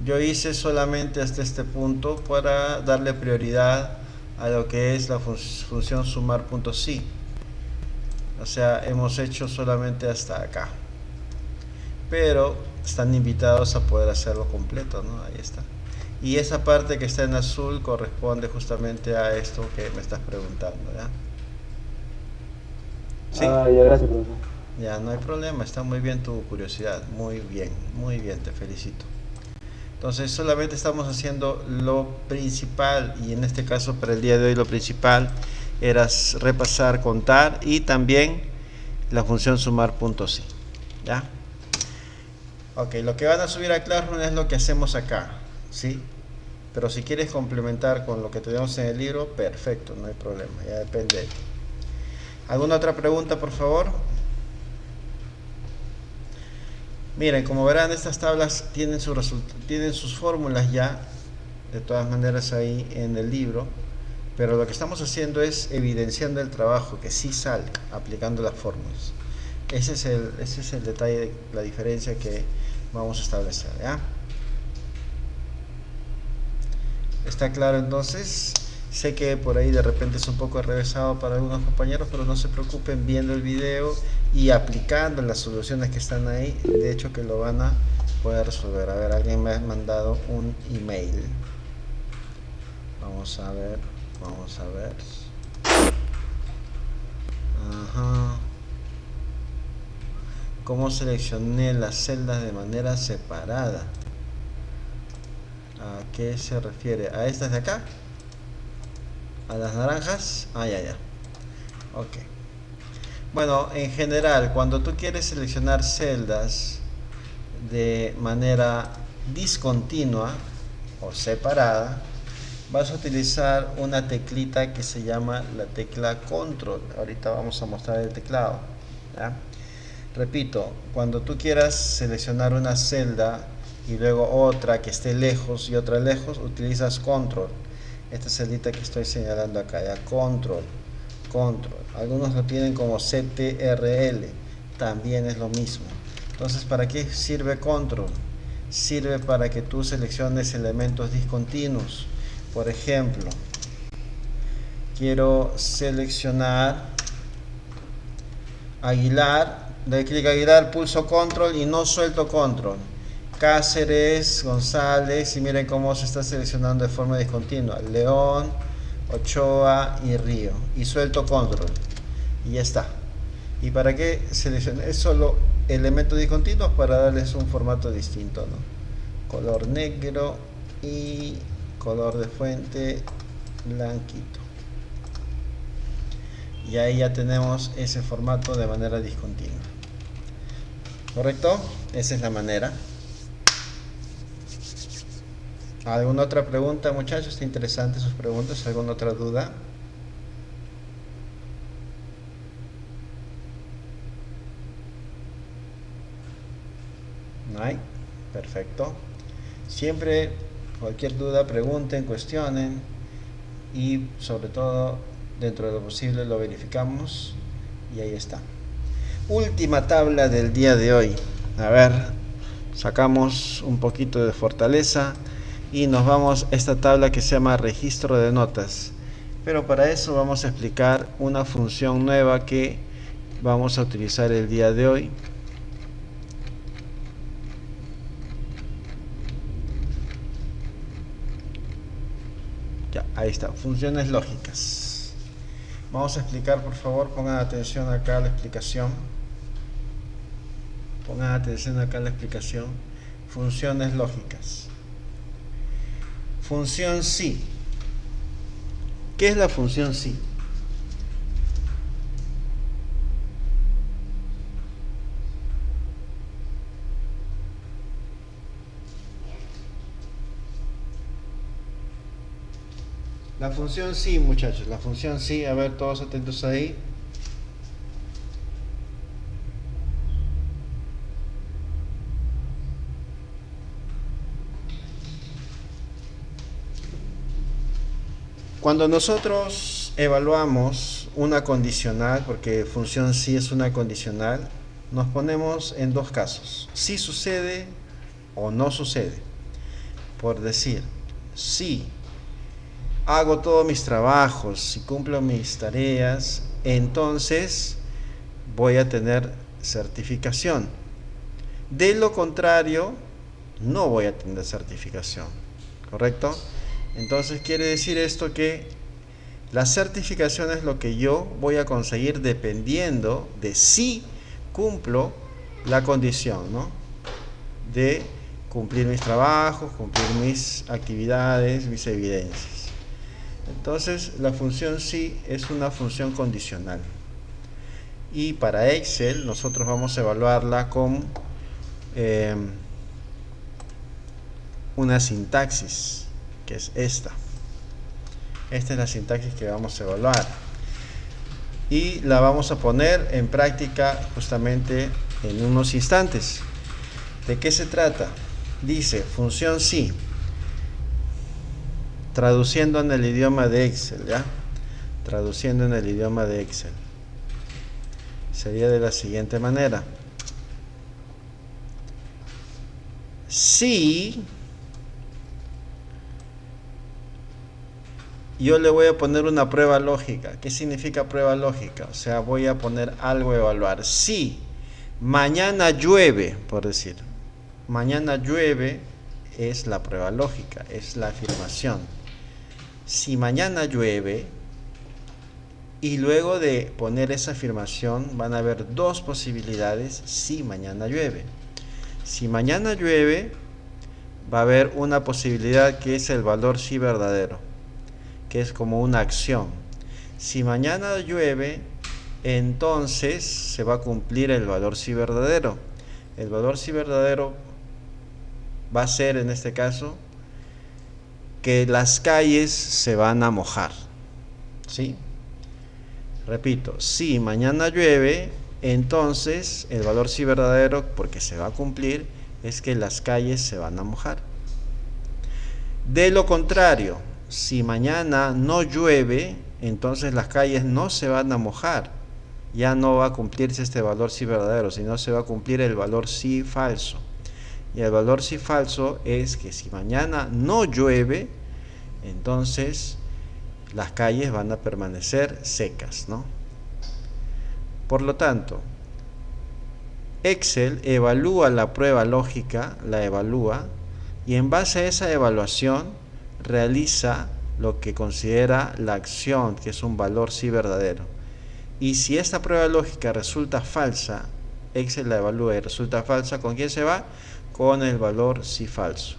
Yo hice solamente hasta este punto para darle prioridad a lo que es la función sumar punto sí. O sea, hemos hecho solamente hasta acá. Pero están invitados a poder hacerlo completo, ¿no? Ahí está. Y esa parte que está en azul corresponde justamente a esto que me estás preguntando, ¿ya? ¿Sí? Ah, ya, gracias, profesor. Ya, no hay problema, está muy bien tu curiosidad, muy bien, te felicito. Entonces solamente estamos haciendo lo principal, y en este caso para el día de hoy lo principal era repasar, contar y también la función sumar puntos sí. ¿Ya? Ok, lo que van a subir a Classroom es lo que hacemos acá, ¿sí? Pero si quieres complementar con lo que tenemos en el libro, perfecto, no hay problema, ya depende de ti. ¿Alguna otra pregunta, por favor? Miren, como verán, estas tablas tienen sus fórmulas ya, de todas maneras ahí en el libro, pero lo que estamos haciendo es evidenciando el trabajo que sí sale aplicando las fórmulas. Ese es el detalle de la diferencia que vamos a establecer, ¿ya? ¿Está claro entonces? Sé que por ahí de repente es un poco enrevesado para algunos compañeros, pero no se preocupen, viendo el video y aplicando las soluciones que están ahí, de hecho que lo van a poder resolver. A ver, alguien me ha mandado un email. Vamos a ver. Ajá. ¿Cómo seleccioné las celdas de manera separada? ¿A qué se refiere? ¿A estas de acá? ¿A las naranjas? Ah, ya. Ok. Bueno, en general, cuando tú quieres seleccionar celdas de manera discontinua o separada, vas a utilizar una teclita que se llama la tecla control. Ahorita vamos a mostrar el teclado, ¿ya? Repito, cuando tú quieras seleccionar una celda y luego otra que esté lejos y otra lejos, utilizas control. Esta celdita que estoy señalando acá, ya, control. Algunos lo tienen como CTRL, también es lo mismo. Entonces, ¿para qué sirve control? Sirve para que tú selecciones elementos discontinuos. Por ejemplo, quiero seleccionar Aguilar, doy clic a Aguilar, pulso control y no suelto control. Cáceres, González, y miren cómo se está seleccionando de forma discontinua. León, Ochoa y Río. Y suelto control. Y ya está. ¿Y para qué seleccionar? Es solo elementos discontinuos para darles un formato distinto, ¿no? Color negro y color de fuente blanquito. Y ahí ya tenemos ese formato de manera discontinua. ¿Correcto? Esa es la manera. ¿Alguna otra pregunta, muchachos? ¿Está interesante sus preguntas? ¿Alguna otra duda? ¿No hay? Perfecto. Siempre, cualquier duda, pregunten, cuestionen y sobre todo, dentro de lo posible, lo verificamos y ahí está. Última tabla del día de hoy. A ver, sacamos un poquito de fortaleza y nos vamos a esta tabla que se llama registro de notas, pero para eso vamos a explicar una función nueva que vamos a utilizar el día de hoy. Ya, ahí está, funciones lógicas. Vamos a explicar, por favor, pongan atención acá a la explicación. Pongan atención acá a la explicación. Funciones lógicas. Función sí. ¿Qué es la función sí? La función sí, muchachos, la función sí, a ver, todos atentos ahí. Cuando nosotros evaluamos una condicional, porque función sí es una condicional, nos ponemos en dos casos: si sucede o no sucede. Por decir, si hago todos mis trabajos, si cumplo mis tareas, entonces voy a tener certificación. De lo contrario, no voy a tener certificación. ¿Correcto? Entonces quiere decir esto que la certificación es lo que yo voy a conseguir dependiendo de si cumplo la condición, ¿no? De cumplir mis trabajos, cumplir mis actividades, mis evidencias. Entonces la función sí es una función condicional. Y para Excel nosotros vamos a evaluarla con una sintaxis, que es esta. Esta es la sintaxis que vamos a evaluar. Y la vamos a poner en práctica justamente en unos instantes. ¿De qué se trata? Dice, función sí. traduciendo en el idioma de Excel, ¿ya? Traduciendo en el idioma de Excel. Sería de la siguiente manera. Si yo le voy a poner una prueba lógica. ¿Qué significa prueba lógica? O sea, voy a poner algo a evaluar. Si mañana llueve, por decir, mañana llueve es la prueba lógica, es la afirmación. Si mañana llueve, y luego de poner esa afirmación van a haber dos posibilidades si mañana llueve. Si mañana llueve, va a haber una posibilidad que es el valor sí verdadero, que es como una acción. Si mañana llueve, entonces se va a cumplir el valor sí verdadero. El valor sí verdadero va a ser, en este caso, que las calles se van a mojar. ¿Sí? Repito, si mañana llueve, entonces el valor sí verdadero, porque se va a cumplir, es que las calles se van a mojar. De lo contrario, si mañana no llueve, entonces las calles no se van a mojar. Ya no va a cumplirse este valor sí verdadero, sino se va a cumplir el valor sí falso. Y el valor sí falso es que si mañana no llueve, entonces las calles van a permanecer secas, ¿no? Por lo tanto, Excel evalúa la prueba lógica, la evalúa, y en base a esa evaluación realiza lo que considera la acción, que es un valor sí verdadero. Y si esta prueba lógica resulta falsa, Excel la evalúa y resulta falsa, ¿con quién se va? Con el valor sí falso.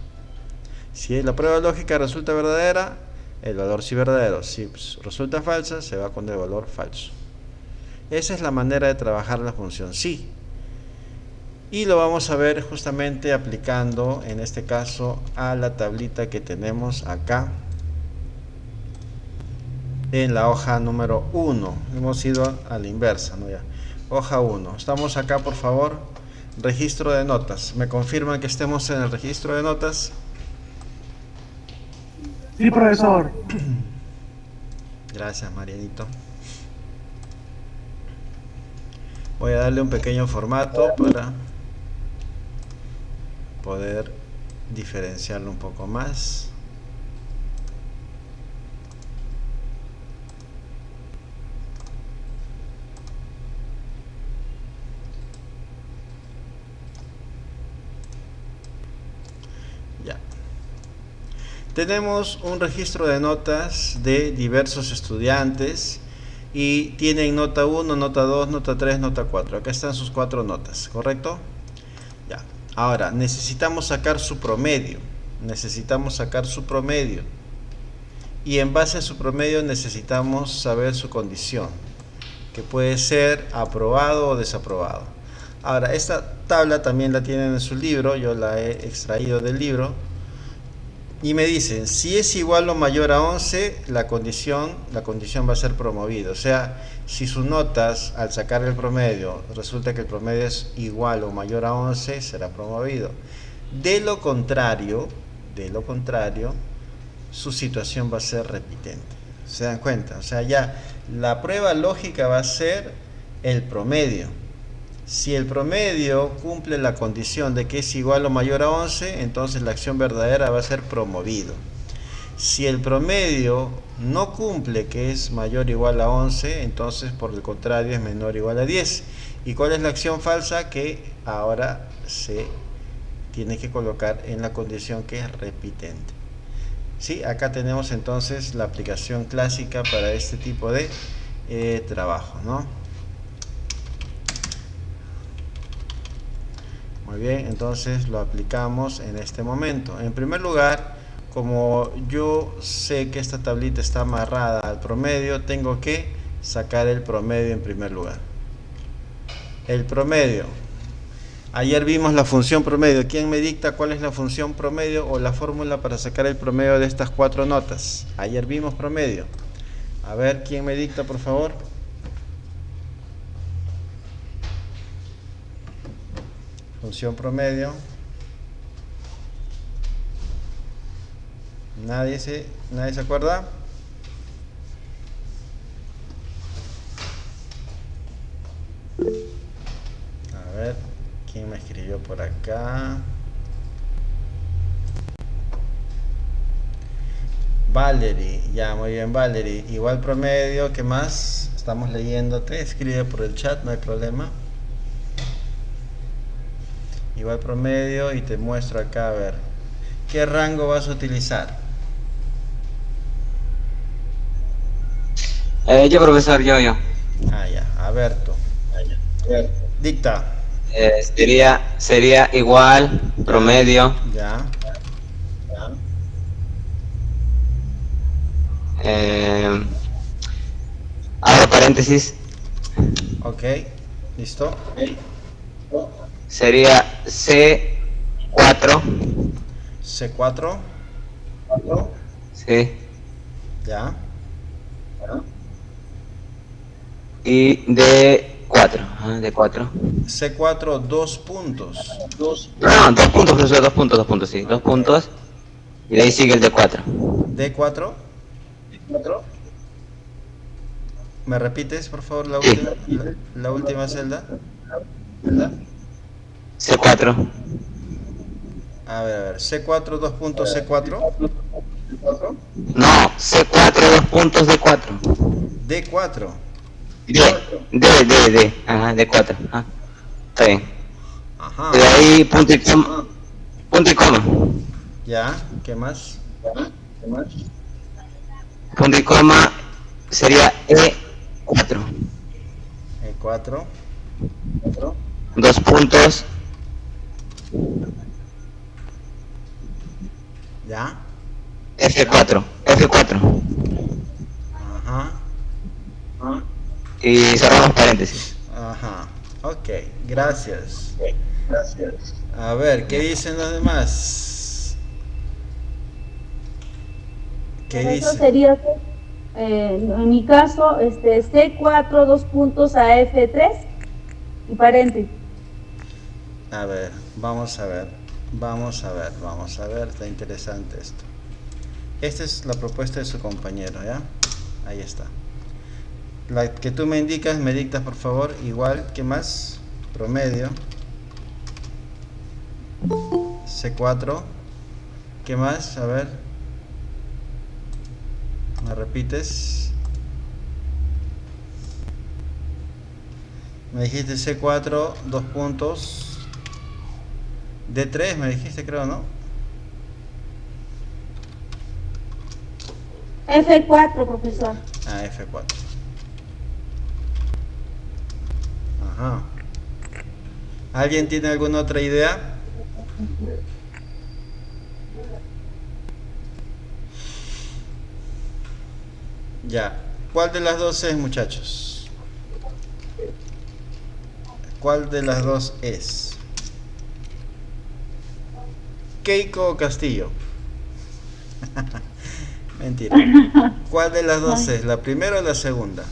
Si la prueba lógica resulta verdadera, el valor sí verdadero. Si resulta falsa, se va con el valor falso. Esa es la manera de trabajar la función sí. Y lo vamos a ver justamente aplicando, en este caso, a la tablita que tenemos acá en la hoja número 1. Hemos ido a la inversa, ¿no? Ya. Hoja 1. Estamos acá, por favor. Registro de notas. ¿Me confirman que estemos en el registro de notas? Sí, profesor. Gracias, Marianito. Voy a darle un pequeño formato para poder diferenciarlo un poco más. Ya. Tenemos un registro de notas de diversos estudiantes y tienen nota 1, nota 2, nota 3, nota 4. Acá están sus 4 notas, ¿correcto? Ya. Ahora, necesitamos sacar su promedio. Necesitamos sacar su promedio. Y en base a su promedio necesitamos saber su condición, que puede ser aprobado o desaprobado. Ahora, esta tabla también la tienen en su libro, yo la he extraído del libro. Y me dicen, si es igual o mayor a 11, la condición va a ser promovido. O sea, si sus notas al sacar el promedio resulta que el promedio es igual o mayor a 11, será promovido. De lo contrario, su situación va a ser repitente. ¿Se dan cuenta? O sea, ya la prueba lógica va a ser el promedio. Si el promedio cumple la condición de que es igual o mayor a 11, entonces la acción verdadera va a ser promovido. Si el promedio no cumple que es mayor o igual a 11, entonces por el contrario es menor o igual a 10. ¿Y cuál es la acción falsa? Que ahora se tiene que colocar en la condición que es repitente. ¿Sí? Acá tenemos entonces la aplicación clásica para este tipo de trabajo, ¿no? Muy bien, entonces lo aplicamos en este momento. En primer lugar, como yo sé que esta tablita está amarrada al promedio, tengo que sacar el promedio en primer lugar. El promedio. Ayer vimos la función promedio. ¿Quién me dicta cuál es la función promedio o la fórmula para sacar el promedio de estas 4 notas? Ayer vimos promedio. A ver, ¿quién me dicta, por favor? Función promedio. ¿Nadie se acuerda? A ver, ¿quién me escribió por acá? Valerie, ya, muy bien, Valerie. Igual promedio, ¿qué más? Estamos leyéndote, escribe por el chat, no hay problema. Igual promedio y te muestro acá, a ver. ¿Qué rango vas a utilizar? Yo, profesor, yo. Ah, ya, a ver tú. Dicta. Sería igual, promedio, Ya, abro paréntesis, ok, listo. sería C4, C4, sí, ya. y D4, D4. C4, 2 puntos. No, 2 puntos, profesor, 2 puntos, sí, 2 puntos, y de ahí sigue el D4. D4. ¿Me repites, por favor, Sí. la última celda? C4, A ver, C4, 2 puntos, C4. no, C4, 2 puntos, D4. D4. Ajá, D4, está bien. Ajá. Y de ahí punto y coma, Ya, ¿qué más? punto y coma sería E4, E4. 2 puntos, Ya. F4, Ajá. y cerramos paréntesis. Ajá. Ok, gracias. A ver, ¿qué dicen los demás? ¿Qué Eso dicen? sería, en mi caso, C4, 2 puntos a F3 y paréntesis. A ver, vamos a ver, está interesante esto. Esta es la propuesta de su compañero, ¿ya? Ahí está. La que tú me indicas, me dictas por favor, igual, ¿qué más? Promedio. C4. ¿Qué más? A ver. ¿Me repites? Me dijiste C4, 2 puntos. D3 me dijiste, creo, ¿no? F4, profesor. Ah, F4. Ajá. ¿Alguien tiene alguna otra idea? Ya. ¿Cuál de las dos es, muchachos? ¿Cuál de las dos es? ¿Keiko o Castillo? Mentira. ¿Cuál de las dos es? ¿La primera o la segunda?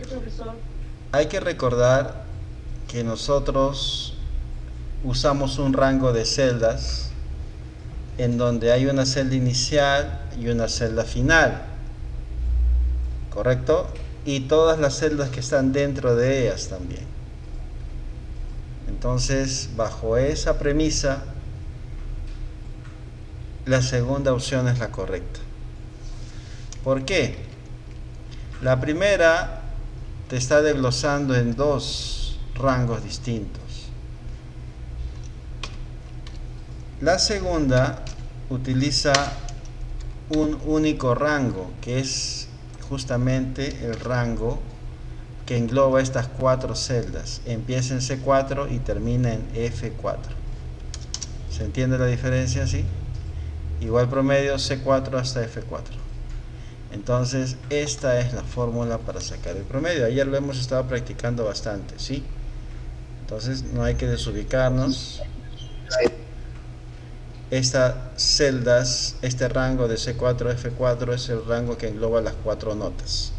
Profesor. Hay que recordar que nosotros usamos un rango de celdas en donde hay una celda inicial y una celda final, ¿correcto? Y todas las celdas que están dentro de ellas también. Entonces, bajo esa premisa, la segunda opción es la correcta. ¿Por qué? La primera te está desglosando en dos rangos distintos. La segunda utiliza un único rango, que es justamente el rango que engloba estas cuatro celdas. Empieza en C4 y termina en F4. ¿Se entiende la diferencia? ¿Sí? Igual promedio C4 hasta F4. Entonces esta es la fórmula para sacar el promedio. Ayer lo hemos estado practicando bastante, ¿sí? Entonces no hay que desubicarnos. Estas celdas, este rango de C4 a F4 es el rango que engloba las cuatro notas.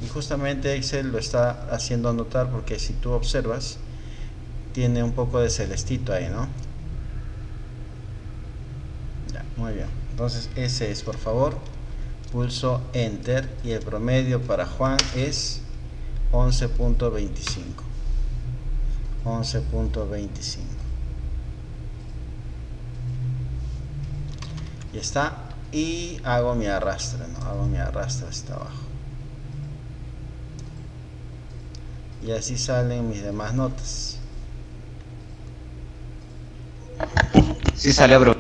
Y justamente Excel lo está haciendo notar porque si tú observas, tiene un poco de celestito ahí, ¿no? Ya, muy bien. Entonces ese es, por favor, pulso Enter y el promedio para Juan es 11.25. 11.25. Y está. Y hago mi arrastre, ¿no? Hago mi arrastre hasta abajo. Y así salen mis demás notas. Sí sale, bro.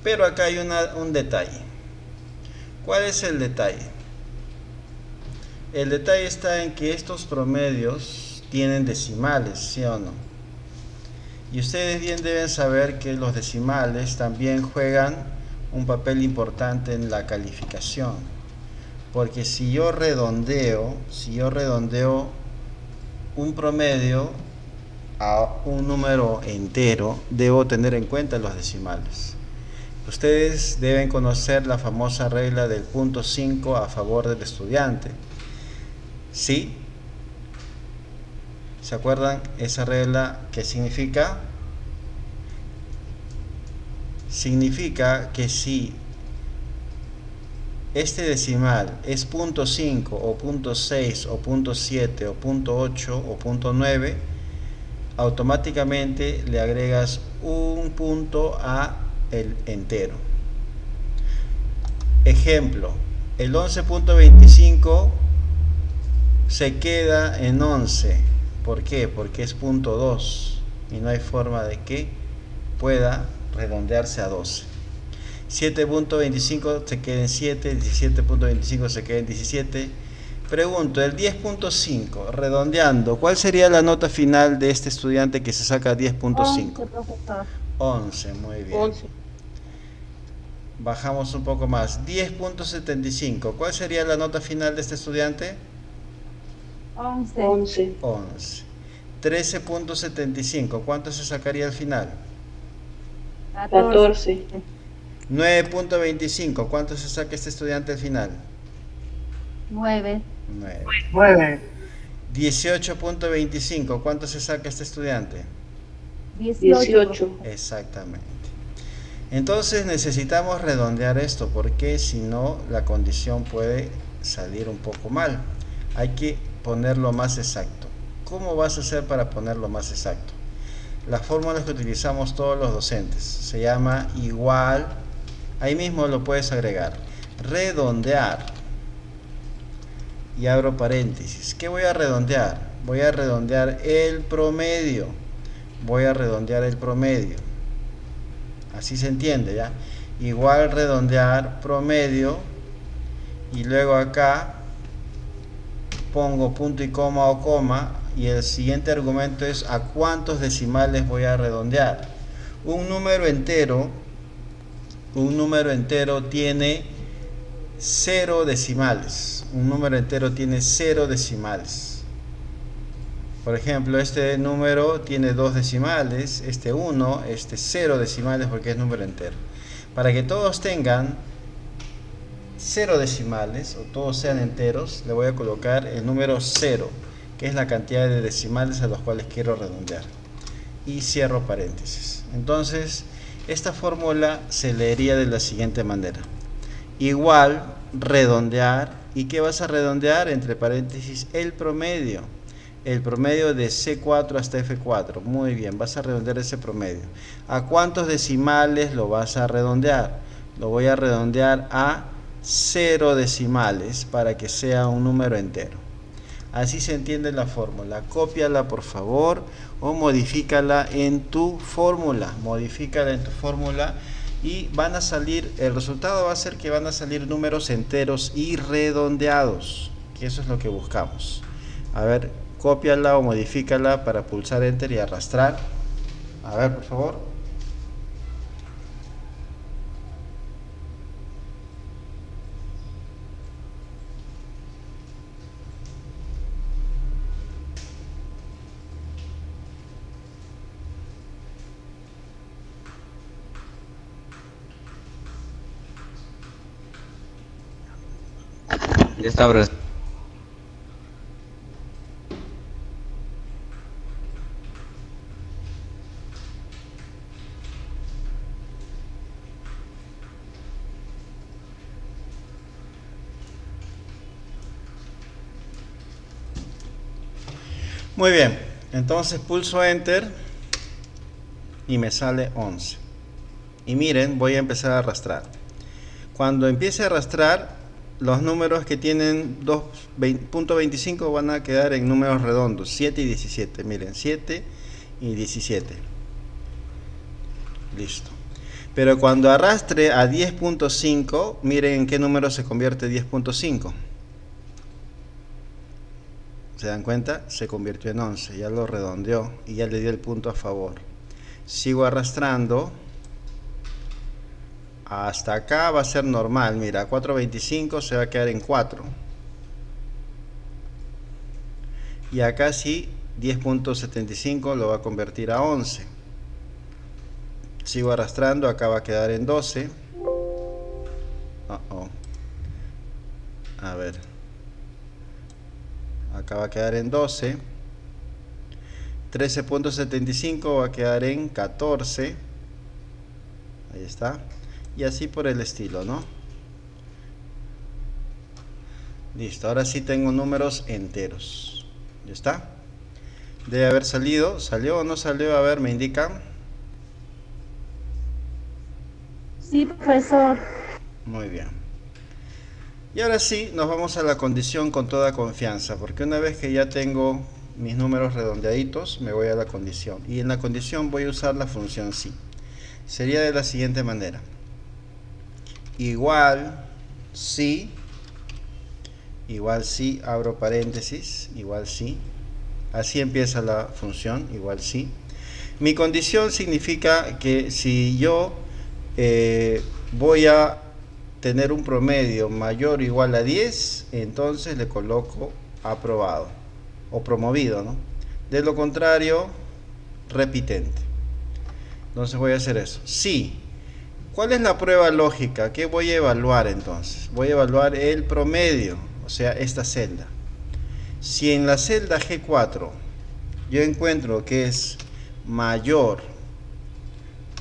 Pero acá hay un detalle. ¿Cuál es el detalle? El detalle está en que estos promedios tienen decimales, ¿sí o no? Y ustedes bien deben saber que los decimales también juegan un papel importante en la calificación. Porque si yo redondeo un promedio a un número entero, debo tener en cuenta los decimales. Ustedes deben conocer la famosa regla del punto 5 a favor del estudiante. ¿Sí? ¿Se acuerdan esa regla? ¿Qué significa? Significa que si este decimal es punto 5 o punto 6 o punto 7 o punto 8 o punto 9, automáticamente le agregas un punto a el entero. Ejemplo, el 11.25 se queda en 11. ¿Por qué? Porque es punto 2 y no hay forma de que pueda redondearse a 12. 7.25 se queda en 7, 17.25 se queda en 17. Pregunto, el 10.5, redondeando, ¿cuál sería la nota final de este estudiante que se saca 10.5? 11, muy bien. 11. Bajamos un poco más. 10.75, ¿cuál sería la nota final de este estudiante? 11. 11. 13.75, ¿cuánto se sacaría al final? 14. 9.25, ¿cuánto se saca este estudiante al final? 9. 9. 18.25, ¿cuánto se saca este estudiante? 18. Exactamente. Entonces necesitamos redondear esto porque si no la condición puede salir un poco mal. Hay que ponerlo más exacto. ¿Cómo vas a hacer para ponerlo más exacto? Las fórmulas que utilizamos todos los docentes se llama igual, ahí mismo lo puedes agregar, redondear, y abro paréntesis. ¿Qué voy a redondear? Voy a redondear el promedio. Voy a redondear el promedio. Así se entiende, ¿ya? Igual redondear promedio. Y luego acá pongo punto y coma o coma. Y el siguiente argumento es a cuántos decimales voy a redondear. Un número entero tiene 0 decimales. Un número entero tiene 0 decimales. Por ejemplo, este número tiene 2 decimales, este 1, este 0 decimales porque es número entero. Para que todos tengan 0 decimales o todos sean enteros, le voy a colocar el número 0, que es la cantidad de decimales a los cuales quiero redondear. Y cierro paréntesis. Entonces, esta fórmula se leería de la siguiente manera. Igual, redondear. ¿Y qué vas a redondear? Entre paréntesis, el promedio. El promedio de C4 hasta F4. Muy bien, vas a redondear ese promedio. ¿A cuántos decimales lo vas a redondear? Lo voy a redondear a 0 decimales para que sea un número entero. Así se entiende la fórmula. Cópiala por favor o modifícala en tu fórmula. Modifícala en tu fórmula y van a salir, el resultado va a ser que van a salir números enteros y redondeados, que eso es lo que buscamos. A ver, cópiala o modifícala para pulsar enter y arrastrar. A ver, por favor. Ya está, bro. Muy bien, entonces pulso Enter y me sale 11. Y miren, voy a empezar a arrastrar. Cuando empiece a arrastrar, los números que tienen 2.25 van a quedar en números redondos, 7 y 17. Miren, 7 y 17. Listo. Pero cuando arrastre a 10.5, miren en qué número se convierte 10.5. ¿Se dan cuenta? Se convirtió en 11, ya lo redondeó y ya le dio el punto a favor. Sigo arrastrando. Hasta acá va a ser normal, mira, 4.25 se va a quedar en 4. Y acá sí, 10.75 lo va a convertir a 11. Sigo arrastrando, acá va a quedar en 12. A ver. Acá va a quedar en 12. 13.75 va a quedar en 14. Ahí está. Y así por el estilo, ¿no? Listo, ahora sí tengo números enteros. ¿Ya está? Debe haber salido. ¿Salió o no salió? A ver, me indican. Sí, profesor. Muy bien. Y ahora sí, nos vamos a la condición con toda confianza, porque una vez que ya tengo mis números redondeaditos, me voy a la condición. Y en la condición voy a usar la función si. Sería de la siguiente manera. Igual si, abro paréntesis, igual si. Así empieza la función, igual si. Mi condición significa que si yo voy a tener un promedio mayor o igual a 10, entonces le coloco aprobado o promovido, ¿no? De lo contrario, repitente. Entonces voy a hacer eso. Si, ¿cuál es la prueba lógica? ¿Qué voy a evaluar entonces? Voy a evaluar el promedio, o sea, esta celda. Si en la celda G4 yo encuentro que es mayor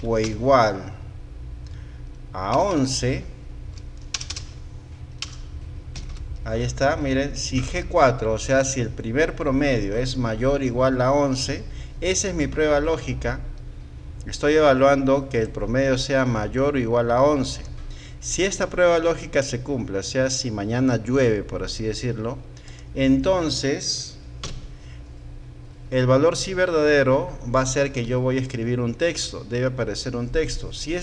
o igual a 11, ahí está, miren, si G4, o sea, si el primer promedio es mayor o igual a 11, esa es mi prueba lógica. Estoy evaluando que el promedio sea mayor o igual a 11. Si esta prueba lógica se cumple, o sea, si mañana llueve, por así decirlo, entonces el valor sí verdadero va a ser que yo voy a escribir un texto, debe aparecer un texto. Si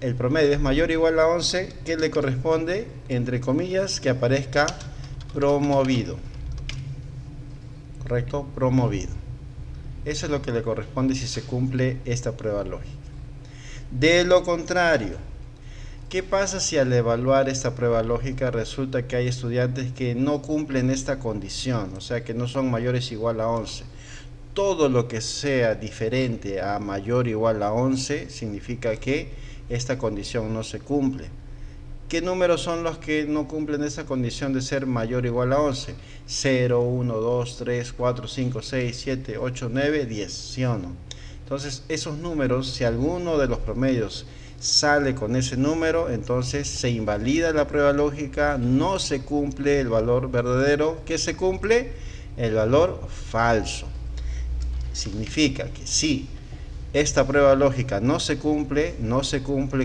el promedio es mayor o igual a 11, ¿qué le corresponde? Entre comillas, que aparezca promovido. ¿Correcto? Promovido. Eso es lo que le corresponde si se cumple esta prueba lógica. De lo contrario, ¿qué pasa si al evaluar esta prueba lógica resulta que hay estudiantes que no cumplen esta condición? O sea, que no son mayores o igual a 11. Todo lo que sea diferente a mayor o igual a 11 significa que esta condición no se cumple. ¿Qué números son los que no cumplen esa condición de ser mayor o igual a 11? 0, 1, 2, 3, 4, 5, 6, 7, 8, 9, 10, ¿sí o no? Entonces, esos números, si alguno de los promedios sale con ese número, entonces se invalida la prueba lógica, no se cumple el valor verdadero. ¿Qué se cumple? El valor falso. Significa que si esta prueba lógica no se cumple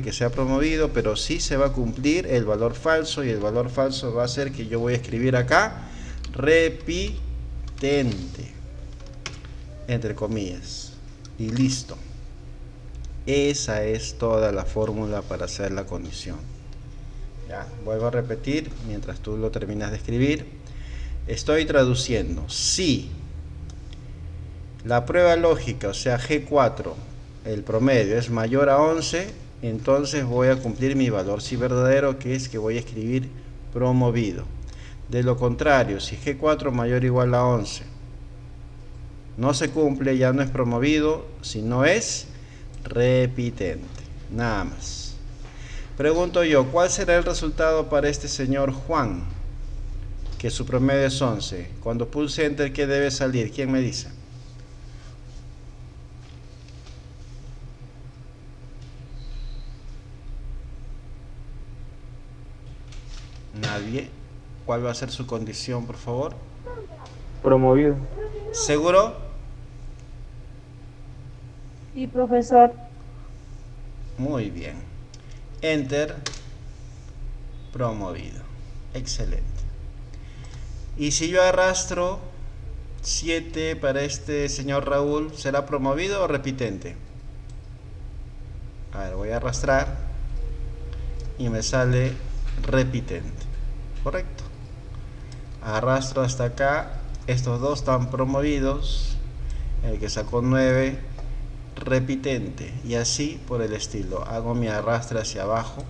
que sea promovido, pero sí se va a cumplir el valor falso, y el valor falso va a ser que yo voy a escribir acá repitente, entre comillas, y listo. Esa es toda la fórmula para hacer la condición. Ya, vuelvo a repetir mientras tú lo terminas de escribir. Estoy traduciendo. Si la prueba lógica, o sea G4, el promedio es mayor a 11, entonces voy a cumplir mi valor sí verdadero, que es que voy a escribir promovido. De lo contrario, si G4 mayor o igual a 11 no se cumple, ya no es promovido, sino es repitente. Nada más. Pregunto yo, ¿cuál será el resultado para este señor Juan? Que su promedio es 11. Cuando pulse Enter, ¿qué debe salir? ¿Quién me dice? Nadie. ¿Cuál va a ser su condición, por favor? Promovido. ¿Seguro? Sí, profesor. Muy bien. Enter. Promovido. Excelente. Y si yo arrastro 7 para este señor Raúl, ¿será promovido o repitente? A ver, voy a arrastrar y me sale repitente. Correcto. Arrastro hasta acá. Estos dos están promovidos. El que sacó 9, repitente. Y así por el estilo. Hago mi arrastre hacia abajo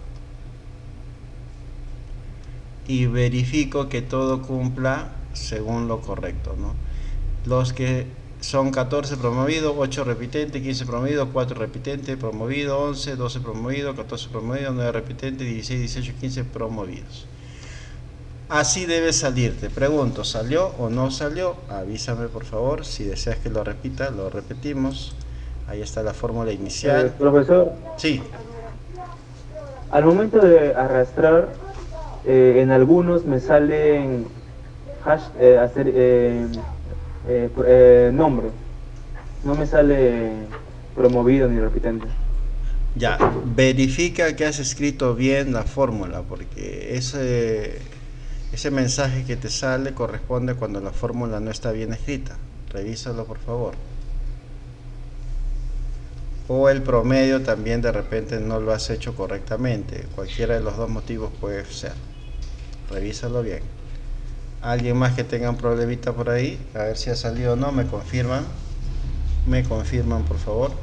y verifico que todo cumpla según lo correcto, ¿no? Los que son 14 promovido, 8 repitente, 15 promovido, 4 repitente, promovido, 11, 12 promovido, 14 promovido, 9 repitente, 16, 18, 15 promovidos. Así debe salir. Te pregunto, ¿salió o no salió? Avísame por favor. Si deseas que lo repita, lo repetimos. Ahí está la fórmula inicial. Profesor, Sí. al momento de arrastrar, en algunos me salen nombre. No me sale promovido ni repitente. Ya, verifica que has escrito bien la fórmula, porque ese mensaje que te sale corresponde cuando la fórmula no está bien escrita. Revísalo por favor. O el promedio también de repente no lo has hecho correctamente. Cualquiera de los dos motivos puede ser. Revísalo bien. ¿Alguien más que tenga un problemita por ahí? A ver si ha salido o no. ¿Me confirman? ¿Me confirman por favor?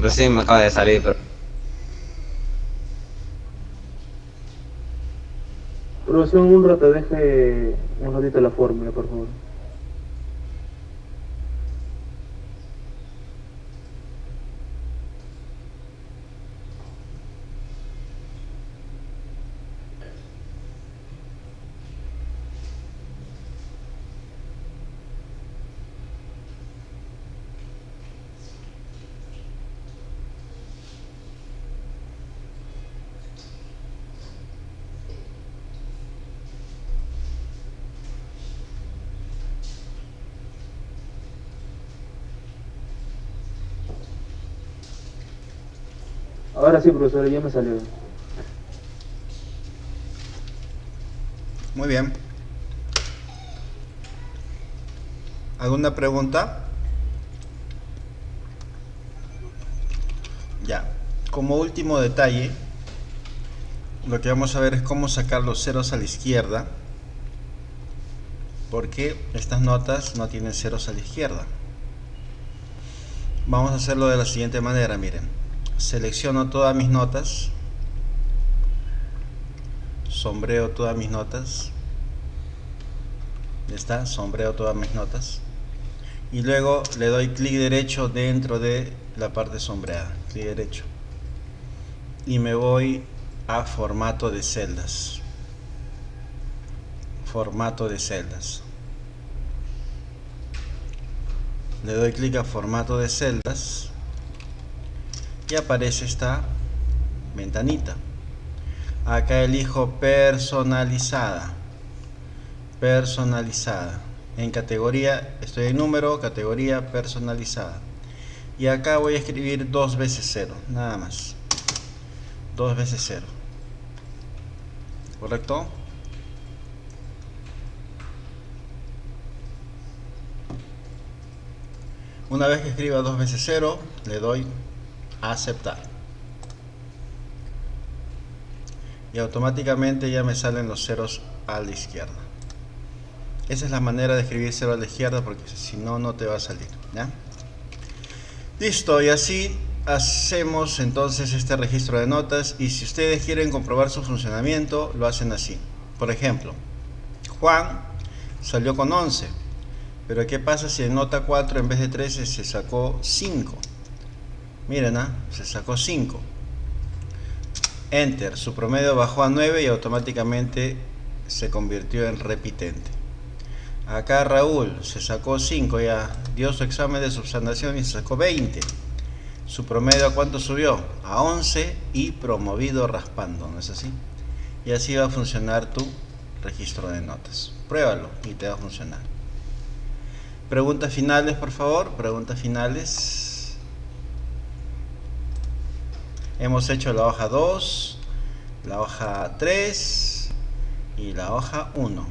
Recién me acaba de salir, pero... Profesor, un rato, deje un ratito la fórmula, por favor. Ahora sí, profesor, ya me salió. Muy bien. ¿Alguna pregunta? Ya. Como último detalle, lo que vamos a ver es cómo sacar los ceros a la izquierda, porque estas notas no tienen ceros a la izquierda. Vamos a hacerlo de la siguiente manera, miren. Selecciono todas mis notas, sombreo todas mis notas, ya está, sombreo todas mis notas y luego le doy clic derecho dentro de la parte sombreada, clic derecho, y me voy a formato de celdas, formato de celdas, le doy clic a formato de celdas y aparece esta ventanita. Acá elijo personalizada, personalizada. En categoría, estoy en número, categoría personalizada. Y acá voy a escribir 2 veces 0, nada más. 2 veces 0. ¿Correcto? Una vez que escriba 2 veces 0, le doy a aceptar. Y automáticamente ya me salen los ceros a la izquierda. Esa es la manera de escribir 0 a la izquierda, porque si no, no te va a salir, ¿ya? Listo, y así hacemos entonces este registro de notas. Y si ustedes quieren comprobar su funcionamiento, lo hacen así. Por ejemplo, Juan salió con 11, pero ¿qué pasa si en nota 4 en vez de 13 se sacó 5? Miren, se sacó 5. Enter, su promedio bajó a 9 y automáticamente se convirtió en repitente. Acá Raúl se sacó 5, ya dio su examen de subsanación y se sacó 20. Su promedio ¿a cuánto subió? A 11 y promovido raspando, ¿no es así? y así va a funcionar tu registro de notas. Pruébalo y te va a funcionar. Preguntas finales, por favor. Preguntas finales. Hemos hecho la hoja 2, la hoja 3 y la hoja 1.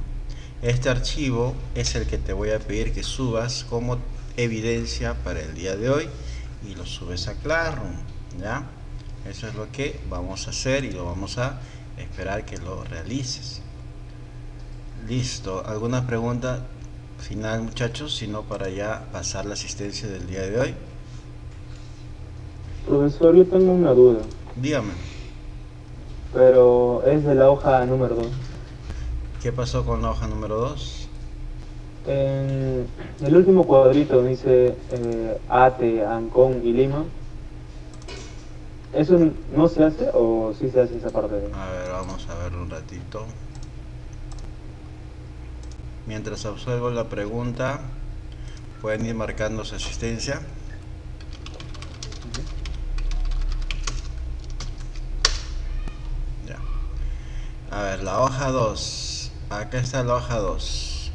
Este archivo es el que te voy a pedir que subas como evidencia para el día de hoy y lo subes a Classroom, ¿ya? Eso es lo que vamos a hacer y lo vamos a esperar que lo realices. Listo. ¿Alguna pregunta final, muchachos? Si no, para ya pasar la asistencia del día de hoy. Profesor, yo tengo una duda. Dígame. Pero es de la hoja número 2. ¿Qué pasó con la hoja número 2? En el último cuadrito donde dice ATE, Ancón y Lima. ¿Eso no se hace o sí se hace esa parte? A ver, vamos a verlo un ratito. Mientras observo la pregunta, pueden ir marcando su asistencia. Ya. A ver, la hoja 2. Acá está la hoja 2.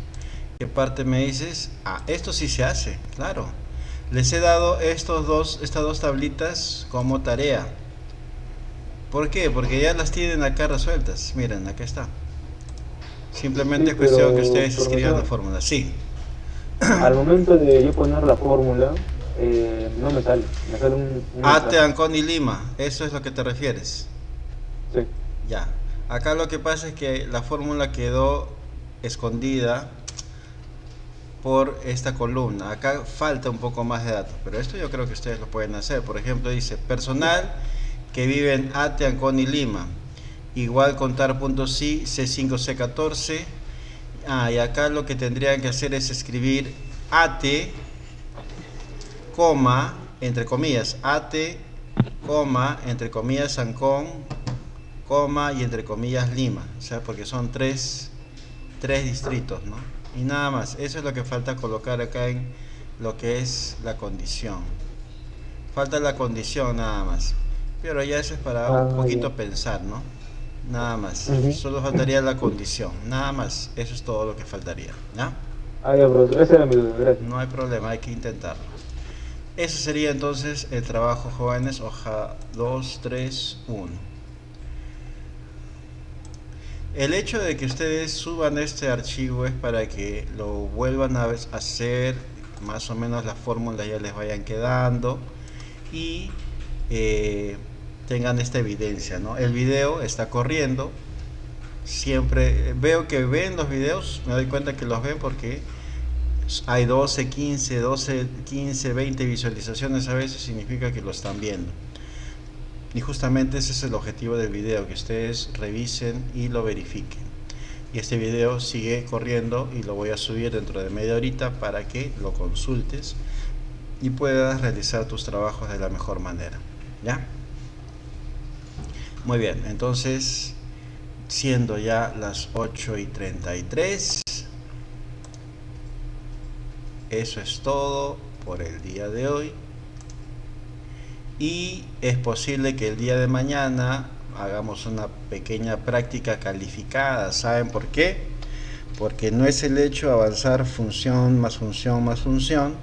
¿Qué parte me dices? Ah, esto sí se hace, claro. Les he dado estas dos tablitas como tarea. ¿Por qué? Porque ya las tienen acá resueltas. Miren, acá está. Simplemente Sí, es cuestión que ustedes profesor, escriban la fórmula. Sí. al momento de yo poner la fórmula, no me sale. Me sale un ATE, Ancón y Lima. ¿Eso es lo que te refieres? Sí. Ya. Acá lo que pasa es que la fórmula quedó escondida por esta columna. Acá falta un poco más de datos, pero esto yo creo que ustedes lo pueden hacer. Por ejemplo, dice personal que vive en ATE, Ancón y Lima, igual contar puntos sí, C5, C14. Y acá lo que tendrían que hacer es escribir ATE, coma, entre comillas, ATE, coma, entre comillas, Ancón, coma, y entre comillas, Lima. O sea, porque son tres distritos, ¿no? Y nada más. Eso es lo que falta colocar acá en lo que es la condición. Falta la condición nada más. Pero ya eso es para un poquito pensar, ¿no? Nada más. Solo faltaría la condición. Nada más. Eso es todo lo que faltaría, ¿ya? Ya, profesor. Esa era mi duda. Gracias. No hay problema, hay que intentarlo. Eso sería entonces el trabajo, jóvenes. Hoja 2, 3, 1. El hecho de que ustedes suban este archivo es para que lo vuelvan a hacer, más o menos las fórmulas ya les vayan quedando y tengan esta evidencia, ¿no? El video está corriendo, siempre veo que ven los videos, me doy cuenta que los ven porque hay 12, 15, 20 visualizaciones a veces, significa que lo están viendo. Y justamente ese es el objetivo del video, que ustedes revisen y lo verifiquen. Y este video sigue corriendo y lo voy a subir dentro de media horita para que lo consultes y puedas realizar tus trabajos de la mejor manera, ¿ya? Muy bien, entonces, siendo ya las 8:33, eso es todo por el día de hoy. Y es posible que el día de mañana hagamos una pequeña práctica calificada. ¿Saben por qué? Porque no es el hecho de avanzar función más función más función,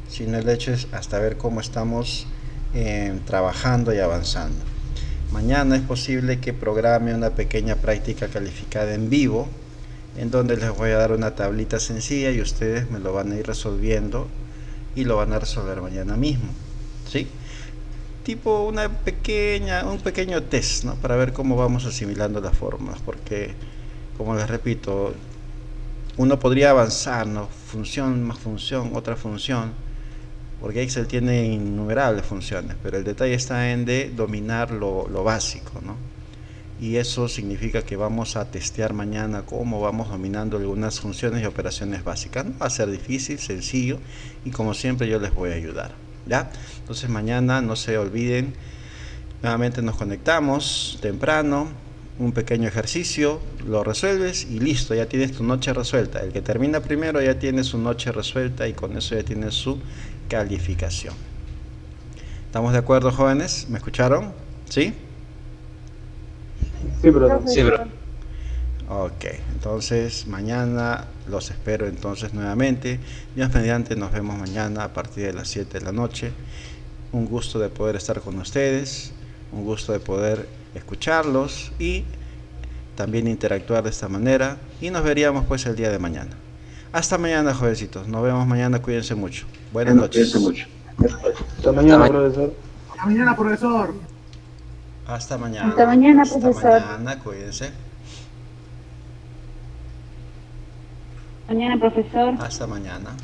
sino el hecho es hasta ver cómo estamos trabajando y avanzando. Mañana es posible que programe una pequeña práctica calificada en vivo, en donde les voy a dar una tablita sencilla y ustedes me lo van a ir resolviendo y lo van a resolver mañana mismo, ¿sí? Tipo un pequeño test, ¿no? Para ver cómo vamos asimilando las formas, porque como les repito, uno podría avanzar, ¿no? Función más función, otra función, porque Excel tiene innumerables funciones, pero el detalle está en de dominar lo básico, ¿no? Y eso significa que vamos a testear mañana cómo vamos dominando algunas funciones y operaciones básicas. No va a ser difícil, sencillo, y como siempre yo les voy a ayudar, ¿ya? Entonces mañana no se olviden, nuevamente nos conectamos temprano, un pequeño ejercicio, lo resuelves y listo, ya tienes tu noche resuelta. El que termina primero ya tiene su noche resuelta y con eso ya tiene su calificación. ¿Estamos de acuerdo, jóvenes? ¿Me escucharon? ¿Sí? Sí, profesor. Sí, bro. Ok, entonces mañana los espero entonces nuevamente. Dios mediante, nos vemos mañana a partir de las 7 de la noche. Un gusto de poder estar con ustedes, un gusto de poder escucharlos y también interactuar de esta manera. Y nos veríamos pues el día de mañana. Hasta mañana, jovencitos. Nos vemos mañana. Cuídense mucho. Buenas noches. Hasta mañana, profesor. Hasta mañana, profesor. Hasta mañana. Hasta mañana, Hasta profesor. mañana, cuídense. Mañana, profesor. Hasta mañana.